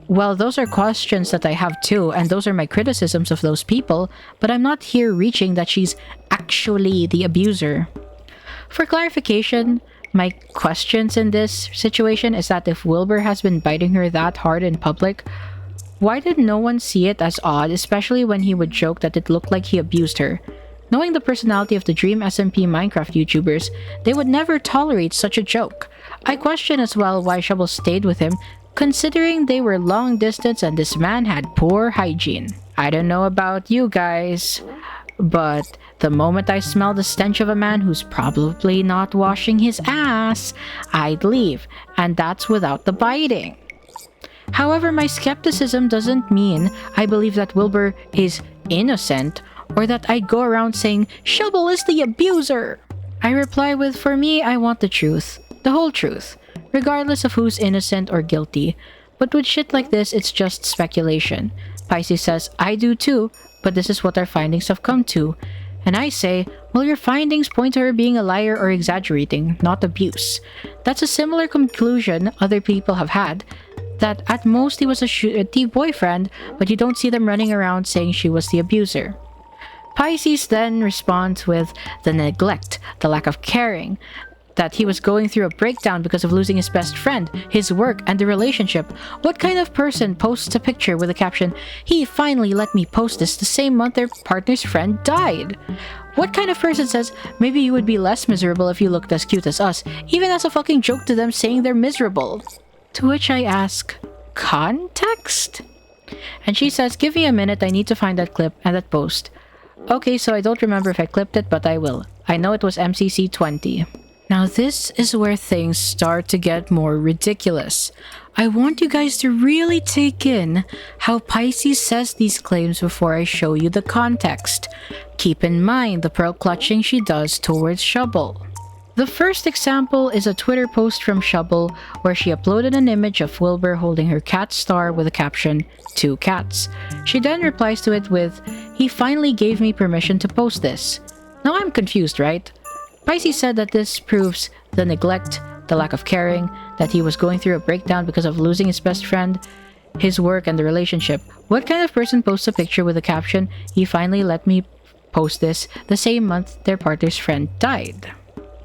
well, those are questions that I have too, and those are my criticisms of those people, but I'm not here reaching that she's actually the abuser. For clarification, my questions in this situation is that if Wilbur has been biting her that hard in public, why did no one see it as odd, especially when he would joke that it looked like he abused her? Knowing the personality of the Dream SMP Minecraft YouTubers, they would never tolerate such a joke. I question as well why Shubble stayed with him, considering they were long distance and this man had poor hygiene. I don't know about you guys, but the moment I smell the stench of a man who's probably not washing his ass, I'd leave, and that's without the biting. However, my skepticism doesn't mean I believe that Wilbur is innocent or that I'd go around saying, Shubble is the abuser. I reply with, for me, I want the truth, the whole truth, regardless of who's innocent or guilty. But with shit like this, it's just speculation. Pisces says, I do too, but this is what our findings have come to. And I say, well, your findings point to her being a liar or exaggerating, not abuse. That's a similar conclusion other people have had, that at most he was a shitty boyfriend, but you don't see them running around saying she was the abuser. Pisces then responds with the neglect, the lack of caring, that he was going through a breakdown because of losing his best friend, his work, and the relationship. What kind of person posts a picture with a caption, he finally let me post this the same month their partner's friend died? What kind of person says, maybe you would be less miserable if you looked as cute as us, even as a fucking joke to them saying they're miserable? To which I ask, context? And she says, give me a minute, I need to find that clip and that post. Okay, so I don't remember if I clipped it, but I will. I know it was MCC20. Now this is where things start to get more ridiculous. I want you guys to really take in how Pisces says these claims before I show you the context. Keep in mind the pearl clutching she does towards Shubble. The first example is a Twitter post from Shubble where she uploaded an image of Wilbur holding her cat Star with the caption, 2 cats. She then replies to it with, he finally gave me permission to post this. Now I'm confused, right? Pisces said that this proves the neglect, the lack of caring, that he was going through a breakdown because of losing his best friend, his work, and the relationship. What kind of person posts a picture with the caption, he finally let me post this the same month their partner's friend died?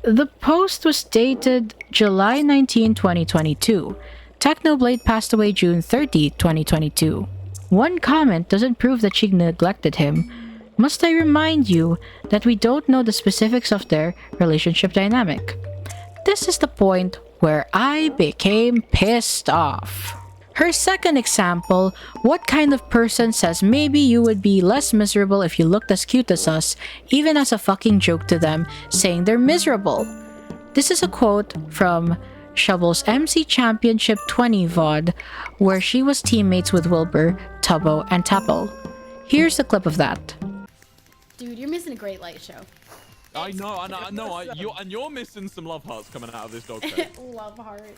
The post was dated July 19, 2022. Technoblade passed away June 30, 2022. One comment doesn't prove that she neglected him. Must I remind you that we don't know the specifics of their relationship dynamic? This is the point where I became pissed off. Her second example, what kind of person says maybe you would be less miserable if you looked as cute as us, even as a fucking joke to them, saying they're miserable? This is a quote from Shubble's MC Championship 20 VOD, where she was teammates with Wilbur, Tubbo, and Tapple. Here's a clip of that. Dude, you're missing a great light show. I know. You're missing some love hearts coming out of this dog face. Love hearts.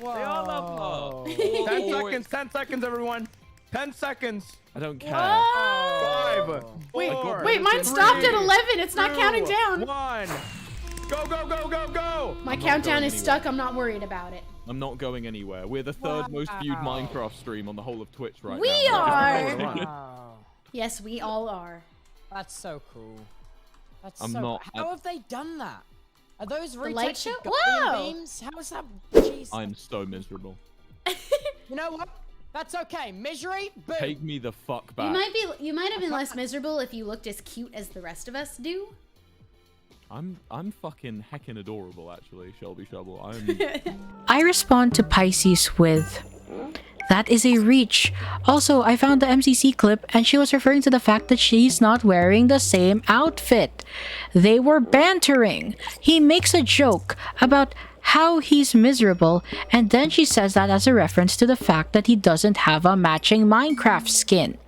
Whoa. They are love hearts. 10 seconds, 10 seconds, everyone. 10 seconds. I don't care. 5, 4, Wait, mine stopped at 11. It's not counting down. 1. Go, go, go, go, go. My countdown is stuck. I'm not worried about it. I'm not going anywhere. We're the third most viewed Minecraft stream on the whole of Twitch right now. We are. Wow. Yes, we all are. That's so cool. That's I'm so not- How have they done that? Are those The light retextured show? guardian Whoa! beams? How is that? Jeez. I'm so miserable. You know what? That's okay. Misery. Boom. Take me the fuck back. You might have been less miserable if you looked as cute as the rest of us do. I'm fucking heckin' adorable, actually, Shelby Shubble. I respond to Pisces with, "That is a reach. Also, I found the MCC clip and she was referring to the fact that she's not wearing the same outfit. They were bantering. He makes a joke about how he's miserable and then she says that as a reference to the fact that he doesn't have a matching Minecraft skin.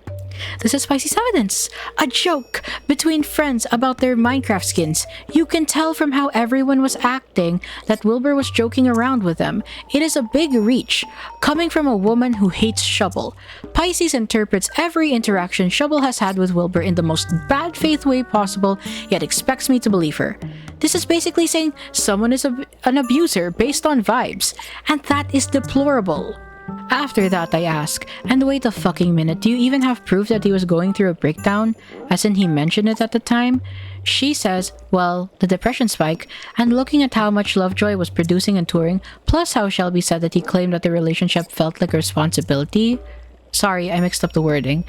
This is Pisces evidence. A joke between friends about their Minecraft skins. You can tell from how everyone was acting that Wilbur was joking around with them. It is a big reach, coming from a woman who hates Shubble. Pisces interprets every interaction Shubble has had with Wilbur in the most bad faith way possible, yet expects me to believe her. This is basically saying someone is an abuser based on vibes, and that is deplorable." After that, I ask, "And wait a fucking minute, do you even have proof that he was going through a breakdown? As in he mentioned it at the time?" She says, "Well, the depression spike, and looking at how much Lovejoy was producing and touring, plus how Shelby said that he claimed that the relationship felt like a responsibility." Sorry, I mixed up the wording.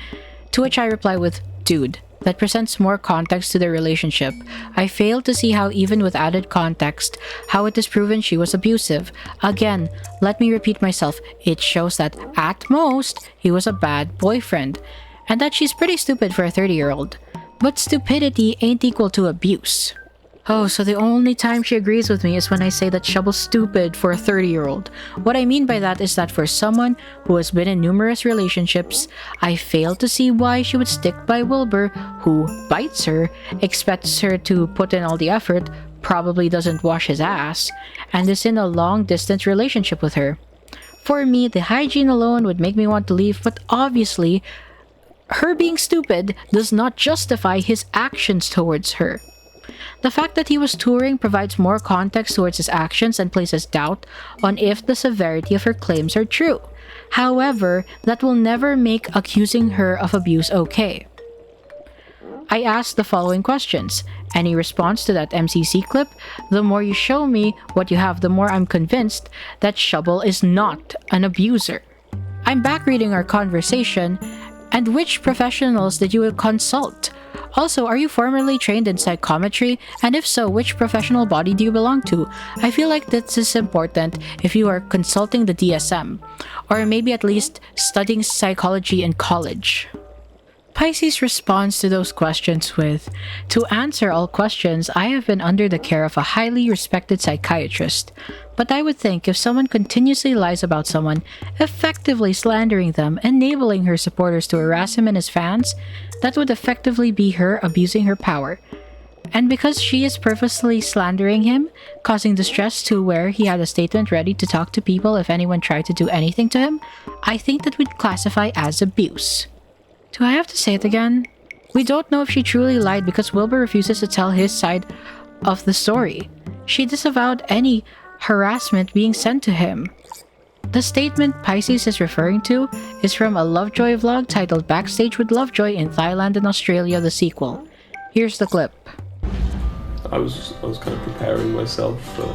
To which I reply with, "Dude, that presents more context to the relationship. I fail to see how even with added context, how it is proven she was abusive. Again, let me repeat myself, it shows that at most, he was a bad boyfriend. And that she's pretty stupid for a 30-year-old. But stupidity ain't equal to abuse." Oh, so the only time she agrees with me is when I say that Shubble's stupid for a 30-year-old. What I mean by that is that for someone who has been in numerous relationships, I fail to see why she would stick by Wilbur, who bites her, expects her to put in all the effort, probably doesn't wash his ass, and is in a long-distance relationship with her. For me, the hygiene alone would make me want to leave, but obviously, her being stupid does not justify his actions towards her. The fact that he was touring provides more context towards his actions and places doubt on if the severity of her claims are true. However, that will never make accusing her of abuse okay. I asked the following questions. Any response to that MCC clip? The more you show me what you have, the more I'm convinced that Shubble is not an abuser. I'm back reading our conversation, and which professionals did you consult? Also, are you formally trained in psychometry? And if so, which professional body do you belong to? I feel like this is important if you are consulting the DSM, or maybe at least studying psychology in college. Pisces responds to those questions with, "To answer all questions, I have been under the care of a highly respected psychiatrist. But I would think if someone continuously lies about someone, effectively slandering them, enabling her supporters to harass him and his fans, that would effectively be her abusing her power. And because she is purposely slandering him, causing distress to where he had a statement ready to talk to people if anyone tried to do anything to him, I think that would classify as abuse." Do I have to say it again? We don't know if she truly lied because Wilbur refuses to tell his side of the story. She disavowed any harassment being sent to him. The statement Pisces is referring to is from a Lovejoy vlog titled Backstage with Lovejoy in Thailand and Australia, the sequel. Here's the clip. I was kind of preparing myself for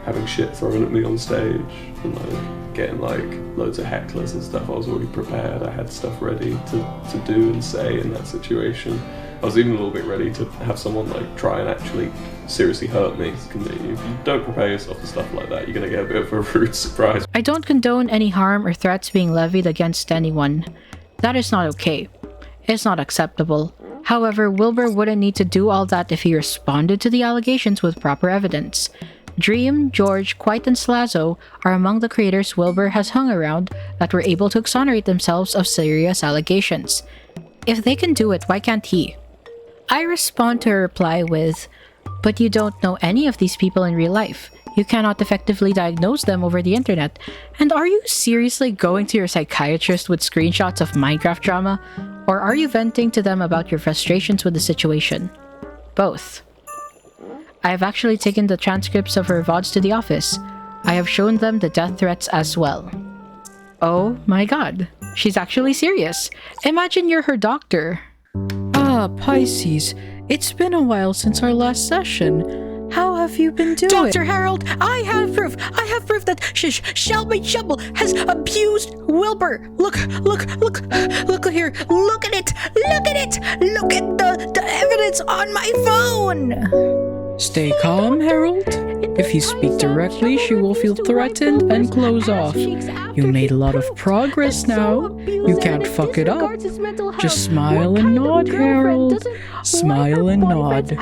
having shit thrown at me on stage and getting loads of hecklers and stuff. I was already prepared. I had stuff ready to do and say in that situation. I was even a little bit ready to have someone try and actually seriously hurt me. If you don't prepare yourself for stuff like that, you're gonna get a bit of a rude surprise. I don't condone any harm or threats being levied against anyone. That is not okay. It's not acceptable. However, Wilbur wouldn't need to do all that if he responded to the allegations with proper evidence. Dream, George, Quite, and Slazo are among the creators Wilbur has hung around that were able to exonerate themselves of serious allegations. If they can do it, why can't he? I respond to her reply with, But you don't know any of these people in real life. You cannot effectively diagnose them over the internet. And are you seriously going to your psychiatrist with screenshots of Minecraft drama? Or are you venting to them about your frustrations with the situation? Both. I have actually taken the transcripts of her VODs to the office. I have shown them the death threats as well. Oh my god. She's actually serious. Imagine you're her doctor. Ah, Pisces. It's been a while since our last session. How have you been doing? Dr. Harold, I have proof. I have proof that Shubble has abused Wilbur. Look here. Look at it. Look at the evidence on my phone. Stay calm, Harold. If you speak directly, she will feel threatened and close off. You made a lot of progress now. You can't fuck it up. Just smile and nod, Harold. Smile and nod.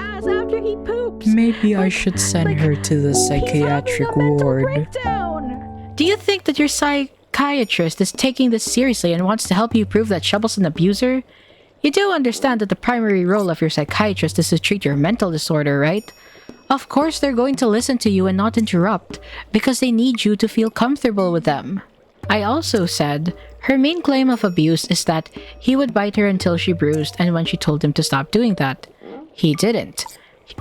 Maybe I should send her to the psychiatric ward. Do you think that your psychiatrist is taking this seriously and wants to help you prove that Shubble's an abuser? You do understand that the primary role of your psychiatrist is to treat your mental disorder, right? Of course they're going to listen to you and not interrupt, because they need you to feel comfortable with them. I also said, her main claim of abuse is that he would bite her until she bruised, and when she told him to stop doing that, he didn't.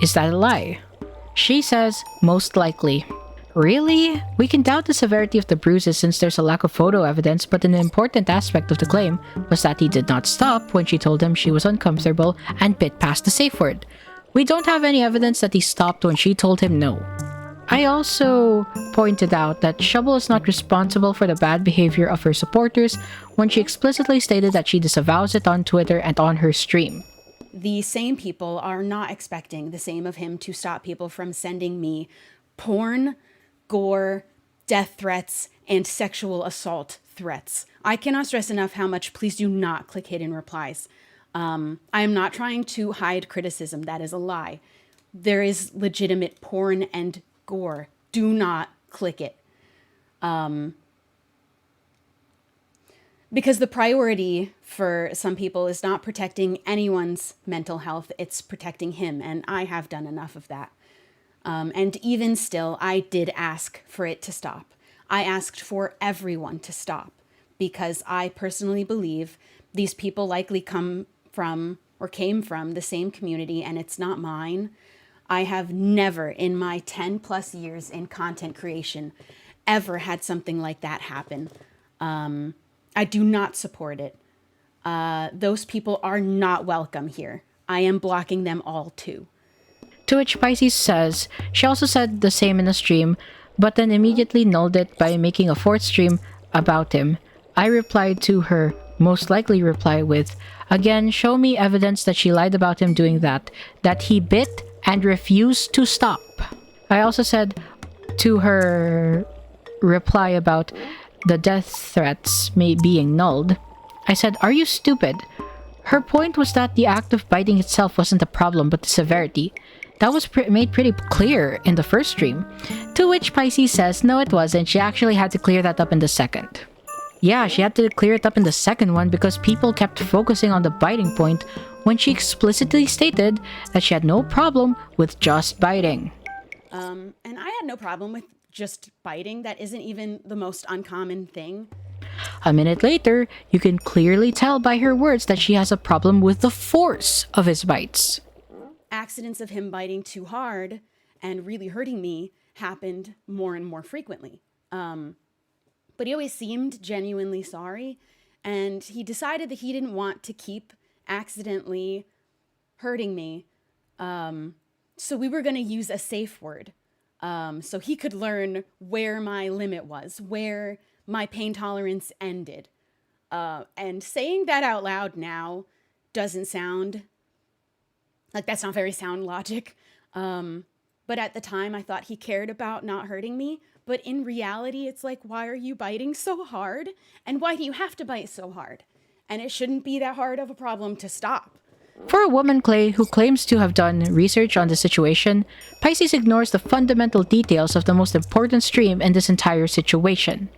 Is that a lie? She says, most likely. Really? We can doubt the severity of the bruises since there's a lack of photo evidence, but an important aspect of the claim was that he did not stop when she told him she was uncomfortable and bit past the safe word. We don't have any evidence that he stopped when she told him no. I also pointed out that Shubble is not responsible for the bad behavior of her supporters when she explicitly stated that she disavows it on Twitter and on her stream. The same people are not expecting the same of him to stop people from sending me porn, gore, death threats, and sexual assault threats. I cannot stress enough how much please do not click hidden replies. I am not trying to hide criticism. That is a lie. There is legitimate porn and gore. Do not click it. Because the priority for some people is not protecting anyone's mental health. It's protecting him. And I have done enough of that. And even still, I did ask for it to stop. I asked for everyone to stop because I personally believe these people likely came from the same community, and it's not mine. I have never in my 10 plus years in content creation ever had something like that happen. I do not support it. Those people are not welcome here. I am blocking them all too. To which Pisces says, she also said the same in a stream, but then immediately nulled it by making a 4th stream about him. I replied to her most likely reply with, again, show me evidence that she lied about him doing that he bit and refused to stop. I also said to her reply about the death threats being nulled, I said, are you stupid? Her point was that the act of biting itself wasn't the problem, but the severity. That was made pretty clear in the first stream. To which Pisces says, no it wasn't, she actually had to clear that up in the second. Yeah, she had to clear it up in the second one because people kept focusing on the biting point when she explicitly stated that she had no problem with just biting. And I had no problem with just biting. That isn't even the most uncommon thing. A minute later, you can clearly tell by her words that she has a problem with the force of his bites. Accidents of him biting too hard and really hurting me happened more and more frequently. But he always seemed genuinely sorry, and he decided that he didn't want to keep accidentally hurting me. So we were going to use a safe word so he could learn where my limit was, where my pain tolerance ended. And saying that out loud now doesn't sound like that's not very sound logic. But at the time, I thought he cared about not hurting me. But in reality, it's like, why are you biting so hard? And why do you have to bite so hard? And it shouldn't be that hard of a problem to stop. For a woman who claims to have done research on the situation, Pisces ignores the fundamental details of the most important stream in this entire situation.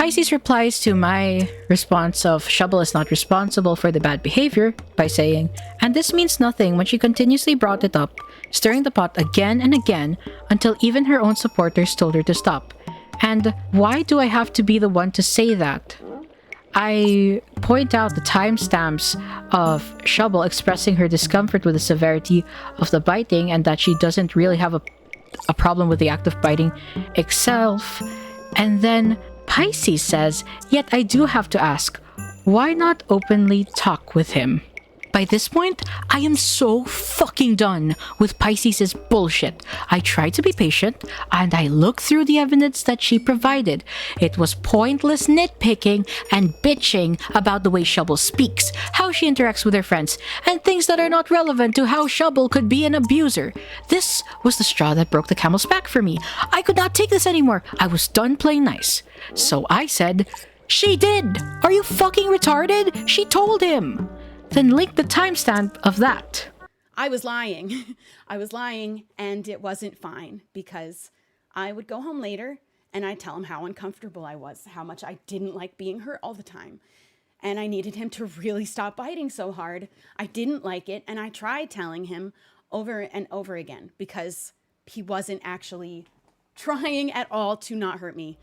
Pisces replies to my response of Shubble is not responsible for the bad behavior by saying, and this means nothing when she continuously brought it up, stirring the pot again and again until even her own supporters told her to stop. And why do I have to be the one to say that? I point out the timestamps of Shubble expressing her discomfort with the severity of the biting and that she doesn't really have a problem with the act of biting itself. And then Pisces says, yet I do have to ask, why not openly talk with him? By this point, I am so fucking done with Pisces' bullshit. I tried to be patient, and I looked through the evidence that she provided. It was pointless nitpicking and bitching about the way Shubble speaks, how she interacts with her friends, and things that are not relevant to how Shubble could be an abuser. This was the straw that broke the camel's back for me. I could not take this anymore. I was done playing nice. So I said, she did! Are you fucking retarded? She told him! Then link the timestamp of that. I was lying. I was lying, and it wasn't fine because I would go home later and I'd tell him how uncomfortable I was, how much I didn't like being hurt all the time. And I needed him to really stop biting so hard. I didn't like it, and I tried telling him over and over again because he wasn't actually trying at all to not hurt me.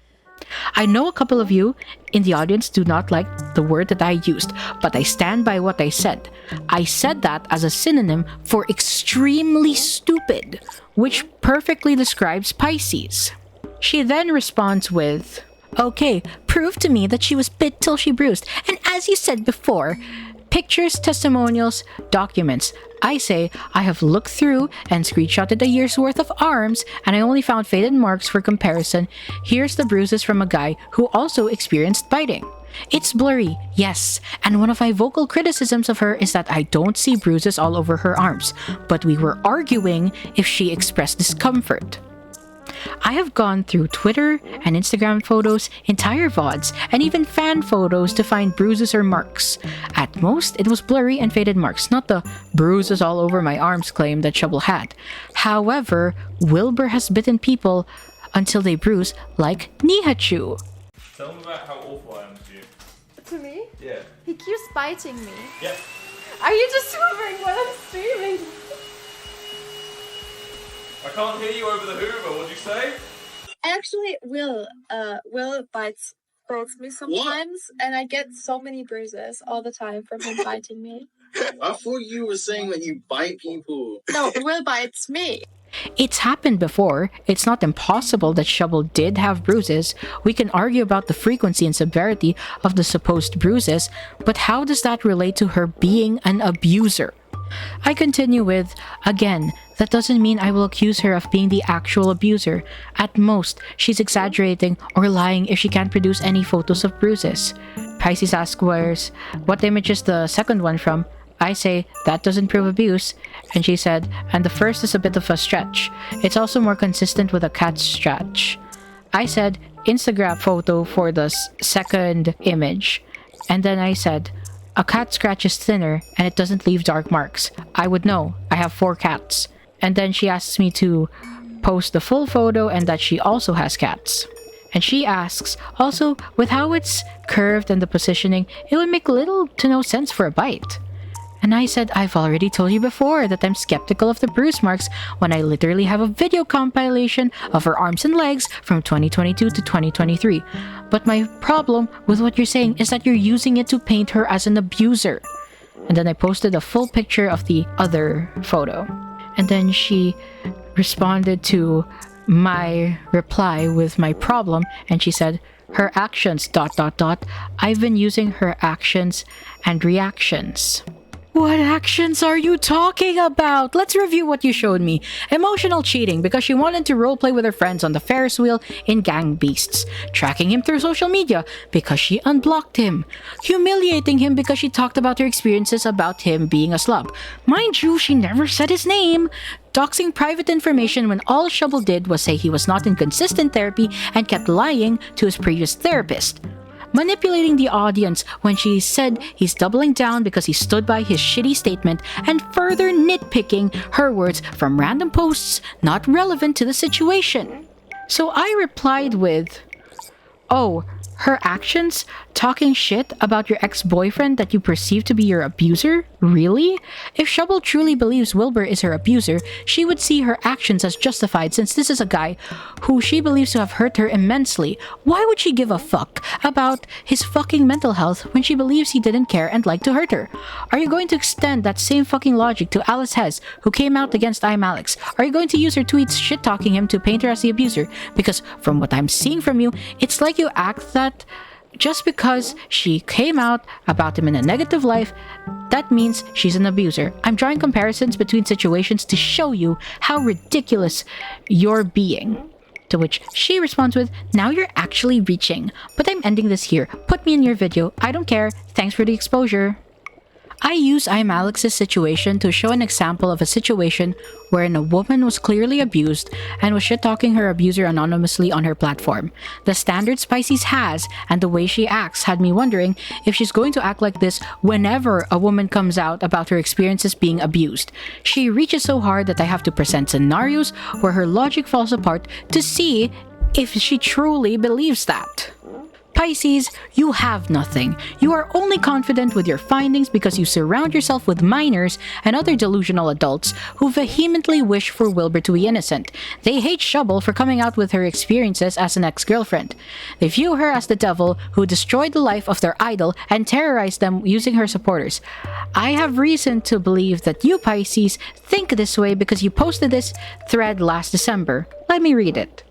I know a couple of you in the audience do not like the word that I used, but I stand by what I said. I said that as a synonym for extremely stupid, which perfectly describes Pisces. She then responds with, okay, prove to me that she was bit till she bruised. And as you said before, pictures, testimonials, documents. I say, I have looked through and screenshotted a year's worth of arms, and I only found faded marks for comparison. Here's the bruises from a guy who also experienced biting. It's blurry, yes, and one of my vocal criticisms of her is that I don't see bruises all over her arms, but we were arguing if she expressed discomfort. I have gone through Twitter and Instagram photos, entire VODs, and even fan photos to find bruises or marks. At most, it was blurry and faded marks, not the bruises all over my arms claim that Shubble had. However, Wilbur has bitten people until they bruise like Nihachu. Tell them about how awful I am to you. To me? Yeah. He keeps biting me. Yep. Are you just hovering when I'm streaming? I can't hear you over the Hoover, what'd you say? Actually, Will bites me sometimes, and I get so many bruises all the time from him biting me. I thought you were saying that you bite people. No, Will bites me. It's happened before. It's not impossible that Shubble did have bruises. We can argue about the frequency and severity of the supposed bruises, but how does that relate to her being an abuser? I continue with, again, that doesn't mean I will accuse her of being the actual abuser. At most, she's exaggerating or lying if she can't produce any photos of bruises. Pisces asks what image is the second one from? I say, that doesn't prove abuse. And she said, and the first is a bit of a stretch. It's also more consistent with a cat's stretch. I said, Instagram photo for the second image. And then I said, a cat scratch is thinner and it doesn't leave dark marks. I would know. I have 4 cats. And then she asks me to post the full photo and that she also has cats. And she asks, also, with how it's curved and the positioning, it would make little to no sense for a bite. And I said, I've already told you before that I'm skeptical of the bruise marks when I literally have a video compilation of her arms and legs from 2022 to 2023. But my problem with what you're saying is that you're using it to paint her as an abuser. And then I posted a full picture of the other photo. And then she responded to my reply with my problem, and she said, her actions, ... I've been using her actions and reactions. What actions are you talking about? Let's review what you showed me. Emotional cheating because she wanted to roleplay with her friends on the Ferris wheel in Gang Beasts. Tracking him through social media because she unblocked him. Humiliating him because she talked about her experiences about him being a slub. Mind you, she never said his name. Doxing private information when all Shubble did was say he was not in consistent therapy and kept lying to his previous therapist. Manipulating the audience when she said he's doubling down because he stood by his shitty statement, and further nitpicking her words from random posts not relevant to the situation. So I replied with, oh, Her actions? Talking shit about your ex-boyfriend that you perceive to be your abuser? Really? If Shubble truly believes Wilbur is her abuser, she would see her actions as justified since this is a guy who she believes to have hurt her immensely. Why would she give a fuck about his fucking mental health when she believes he didn't care and liked to hurt her? Are you going to extend that same fucking logic to Alice Hez, who came out against Alex? Are you going to use her tweets shit-talking him to paint her as the abuser? Because from what I'm seeing from you, it's like you act that just because she came out about him in a negative light, that means she's an abuser. I'm drawing comparisons between situations to show you how ridiculous you're being. To which she responds with, now you're actually reaching. But I'm ending this here. Put me in your video. I don't care. Thanks for the exposure. I use Alex's situation to show an example of a situation wherein a woman was clearly abused and was shit-talking her abuser anonymously on her platform. The standards Pisces has and the way she acts had me wondering if she's going to act like this whenever a woman comes out about her experiences being abused. She reaches so hard that I have to present scenarios where her logic falls apart to see if she truly believes that. Pisces, you have nothing. You are only confident with your findings because you surround yourself with minors and other delusional adults who vehemently wish for Wilbur to be innocent. They hate Shubble for coming out with her experiences as an ex-girlfriend. They view her as the devil who destroyed the life of their idol and terrorized them using her supporters. I have reason to believe that you, Pisces, think this way because you posted this thread last December. Let me read it.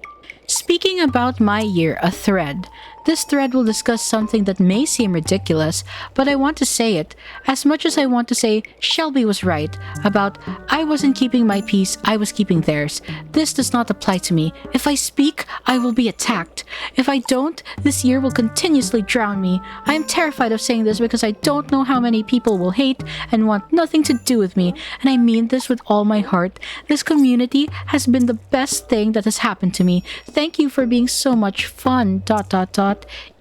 Speaking about my year, a thread. This thread will discuss something that may seem ridiculous, but I want to say it, as much as I want to say Shelby was right about I wasn't keeping my peace, I was keeping theirs. This does not apply to me. If I speak, I will be attacked. If I don't, this year will continuously drown me. I am terrified of saying this because I don't know how many people will hate and want nothing to do with me, and I mean this with all my heart. This community has been the best thing that has happened to me. Thank you for being so much fun, ...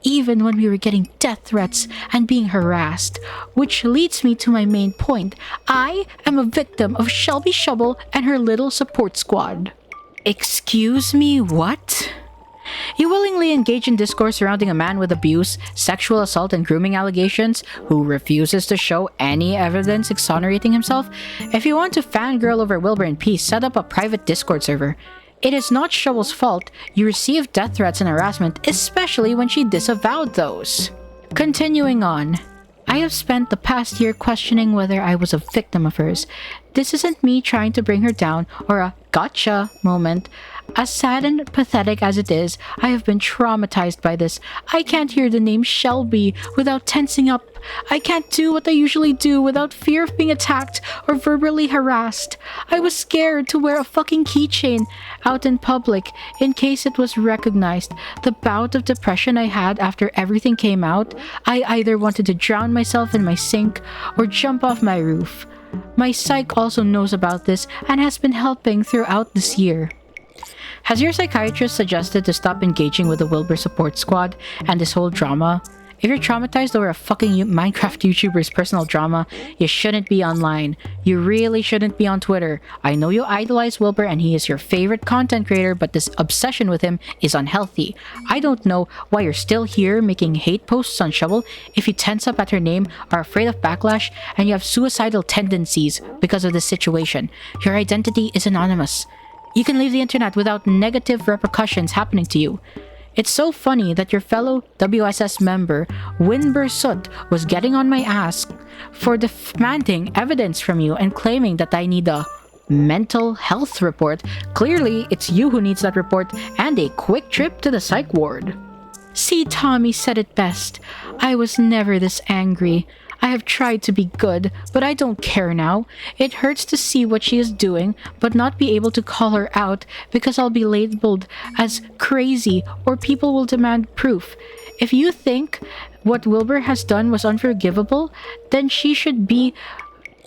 even when we were getting death threats and being harassed. Which leads me to my main point. I am a victim of Shelby Shubble and her little support squad. Excuse me, what? You willingly engage in discourse surrounding a man with abuse, sexual assault, and grooming allegations who refuses to show any evidence exonerating himself? If you want to fangirl over Wilbur in peace, set up a private Discord server. It is not Shubble's fault you received death threats and harassment, especially when she disavowed those. Continuing on. I have spent the past year questioning whether I was a victim of hers. This isn't me trying to bring her down or a gotcha moment. As sad and pathetic as it is, I have been traumatized by this. I can't hear the name Shelby without tensing up. I can't do what I usually do without fear of being attacked or verbally harassed. I was scared to wear a fucking keychain out in public in case it was recognized. The bout of depression I had after everything came out, I either wanted to drown myself in my sink or jump off my roof. My psych also knows about this and has been helping throughout this year. Has your psychiatrist suggested to stop engaging with the Wilbur Support Squad and this whole drama? If you're traumatized over a fucking Minecraft YouTuber's personal drama, you shouldn't be online. You really shouldn't be on Twitter. I know you idolize Wilbur and he is your favorite content creator, but this obsession with him is unhealthy. I don't know why you're still here making hate posts on Shubble if you tense up at her name, are afraid of backlash, and you have suicidal tendencies because of this situation. Your identity is anonymous. You can leave the internet without negative repercussions happening to you. It's so funny that your fellow WSS member, Wilbur Soot, was getting on my ass for demanding evidence from you and claiming that I need a mental health report. Clearly, it's you who needs that report and a quick trip to the psych ward. See, Tommy said it best. I was never this angry. I have tried to be good, but I don't care now. It hurts to see what she is doing, but not be able to call her out because I'll be labeled as crazy or people will demand proof. If you think what Wilbur has done was unforgivable, then she should be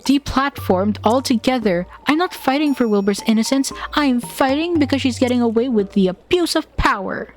deplatformed altogether. I'm not fighting for Wilbur's innocence. I'm fighting because she's getting away with the abuse of power.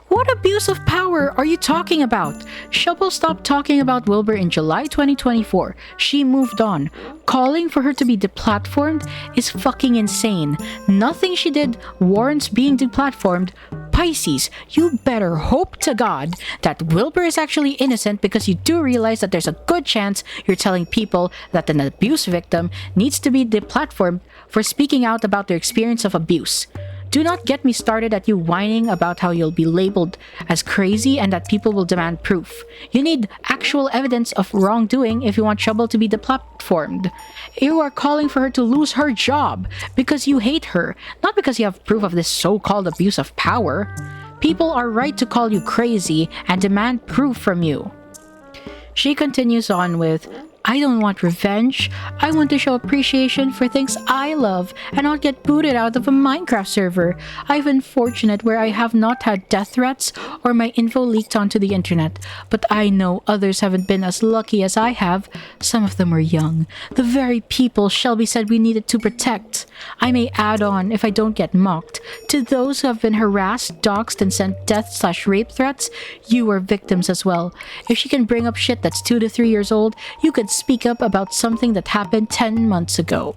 What abuse of power are you talking about? Shubble stopped talking about Wilbur in July 2024. She moved on. Calling for her to be deplatformed is fucking insane. Nothing she did warrants being deplatformed. Pisces, you better hope to God that Wilbur is actually innocent, because you do realize that there's a good chance you're telling people that an abuse victim needs to be deplatformed for speaking out about their experience of abuse. Do not get me started at you whining about how you'll be labeled as crazy and that people will demand proof. You need actual evidence of wrongdoing if you want Shubble to be deplatformed. You are calling for her to lose her job because you hate her, not because you have proof of this so-called abuse of power. People are right to call you crazy and demand proof from you. She continues on with, I don't want revenge. I want to show appreciation for things I love and not get booted out of a Minecraft server. I've been fortunate where I have not had death threats or my info leaked onto the internet, but I know others haven't been as lucky as I have. Some of them were young. The very people Shelby said we needed to protect. I may add on, if I don't get mocked, to those who have been harassed, doxxed, and sent death/rape threats, you are victims as well. If she can bring up shit that's 2 to 3 years old, you could speak up about something that happened 10 months ago.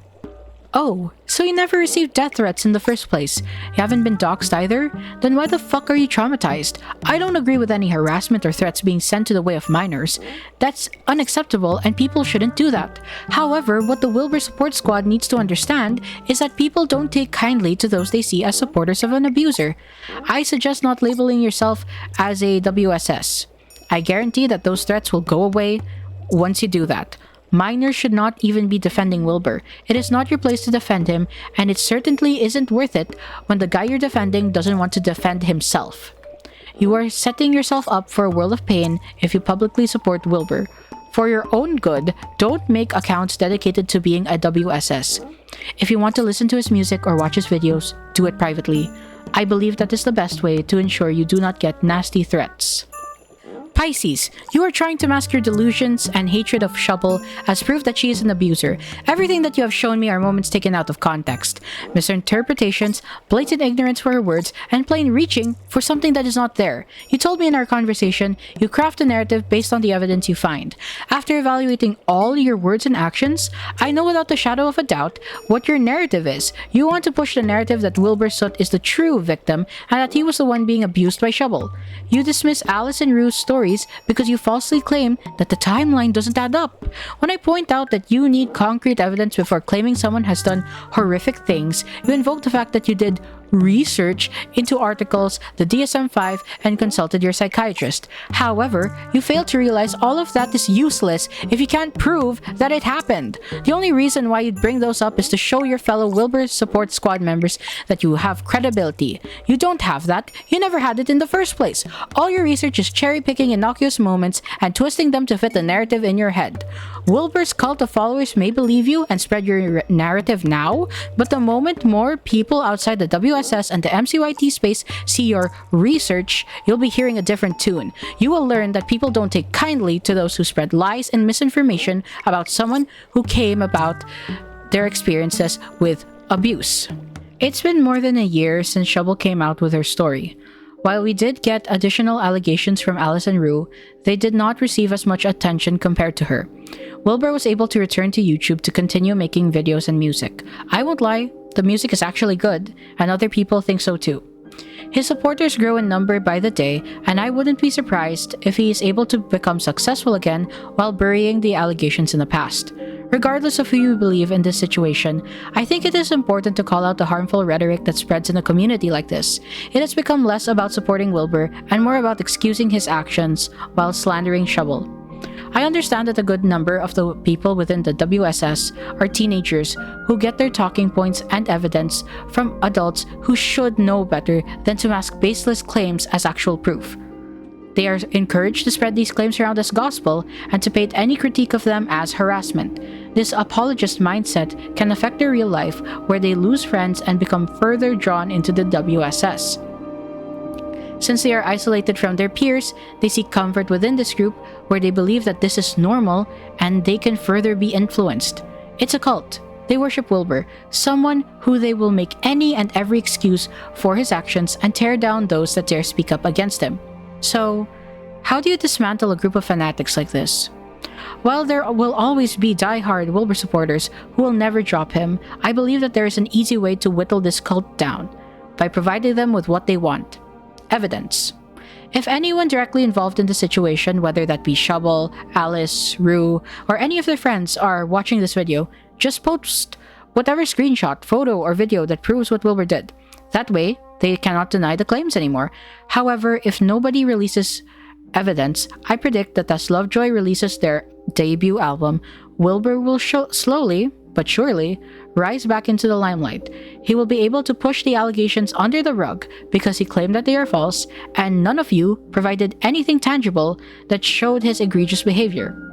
Oh, so you never received death threats in the first place? You haven't been doxxed either? Then why the fuck are you traumatized? I don't agree with any harassment or threats being sent to the way of minors. That's unacceptable and people shouldn't do that. However, what the Wilbur Support Squad needs to understand is that people don't take kindly to those they see as supporters of an abuser. I suggest not labeling yourself as a WSS. I guarantee that those threats will go away once you do that. Minors should not even be defending Wilbur. It is not your place to defend him, and it certainly isn't worth it when the guy you're defending doesn't want to defend himself. You are setting yourself up for a world of pain if you publicly support Wilbur. For your own good, don't make accounts dedicated to being a WSS. If you want to listen to his music or watch his videos, do it privately. I believe that is the best way to ensure you do not get nasty threats. Pisces, you are trying to mask your delusions and hatred of Shubble as proof that she is an abuser. Everything that you have shown me are moments taken out of context, misinterpretations, blatant ignorance for her words, and plain reaching for something that is not there. You told me in our conversation, you craft a narrative based on the evidence you find. After evaluating all your words and actions, I know without the shadow of a doubt what your narrative is. You want to push the narrative that Wilbur Soot is the true victim and that he was the one being abused by Shubble. You dismiss Alice and Rue's story because you falsely claim that the timeline doesn't add up. When I point out that you need concrete evidence before claiming someone has done horrific things, you invoke the fact that you did research into articles, the DSM-5, and consulted your psychiatrist. However, you fail to realize all of that is useless if you can't prove that it happened. The only reason why you'd bring those up is to show your fellow Wilbur Support Squad members that you have credibility. You don't have that. You never had it in the first place. All your research is cherry-picking innocuous moments and twisting them to fit the narrative in your head. Wilbur's cult of followers may believe you and spread your narrative now, but the moment more people outside the WSS and the MCYT space see your research, you'll be hearing a different tune. You will learn that people don't take kindly to those who spread lies and misinformation about someone who came about their experiences with abuse. It's been more than a year since Shubble came out with her story. While we did get additional allegations from Alice and Rue, they did not receive as much attention compared to her. Wilbur was able to return to YouTube to continue making videos and music. I won't lie, the music is actually good, and other people think so too. His supporters grow in number by the day, and I wouldn't be surprised if he is able to become successful again while burying the allegations in the past. Regardless of who you believe in this situation, I think it is important to call out the harmful rhetoric that spreads in a community like this. It has become less about supporting Wilbur and more about excusing his actions while slandering Shubble. I understand that a good number of the people within the WSS are teenagers who get their talking points and evidence from adults who should know better than to mask baseless claims as actual proof. They are encouraged to spread these claims around as gospel and to paint any critique of them as harassment. This apologist mindset can affect their real life, where they lose friends and become further drawn into the WSS. Since they are isolated from their peers, they seek comfort within this group where they believe that this is normal and they can further be influenced. It's a cult. They worship Wilbur, someone who they will make any and every excuse for his actions and tear down those that dare speak up against him. So, how do you dismantle a group of fanatics like this? While there will always be die-hard Wilbur supporters who will never drop him, I believe that there is an easy way to whittle this cult down, by providing them with what they want. evidence. If anyone directly involved in the situation, whether that be Shubble, Alice, Rue, or any of their friends are watching this video, just post whatever screenshot, photo, or video that proves what Wilbur did. That way, they cannot deny the claims anymore. However, if nobody releases evidence, I predict that as Lovejoy releases their debut album, Wilbur will slowly, but surely, rise back into the limelight. He will be able to push the allegations under the rug because he claimed that they are false, and none of you provided anything tangible that showed his egregious behavior.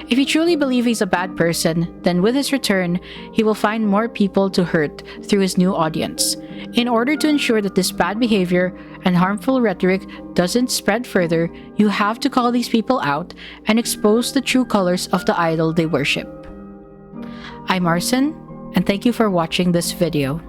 If you truly believe he's a bad person, then with his return, he will find more people to hurt through his new audience. In order to ensure that this bad behavior and harmful rhetoric doesn't spread further, you have to call these people out and expose the true colors of the idol they worship. I'm Arssen, and thank you for watching this video.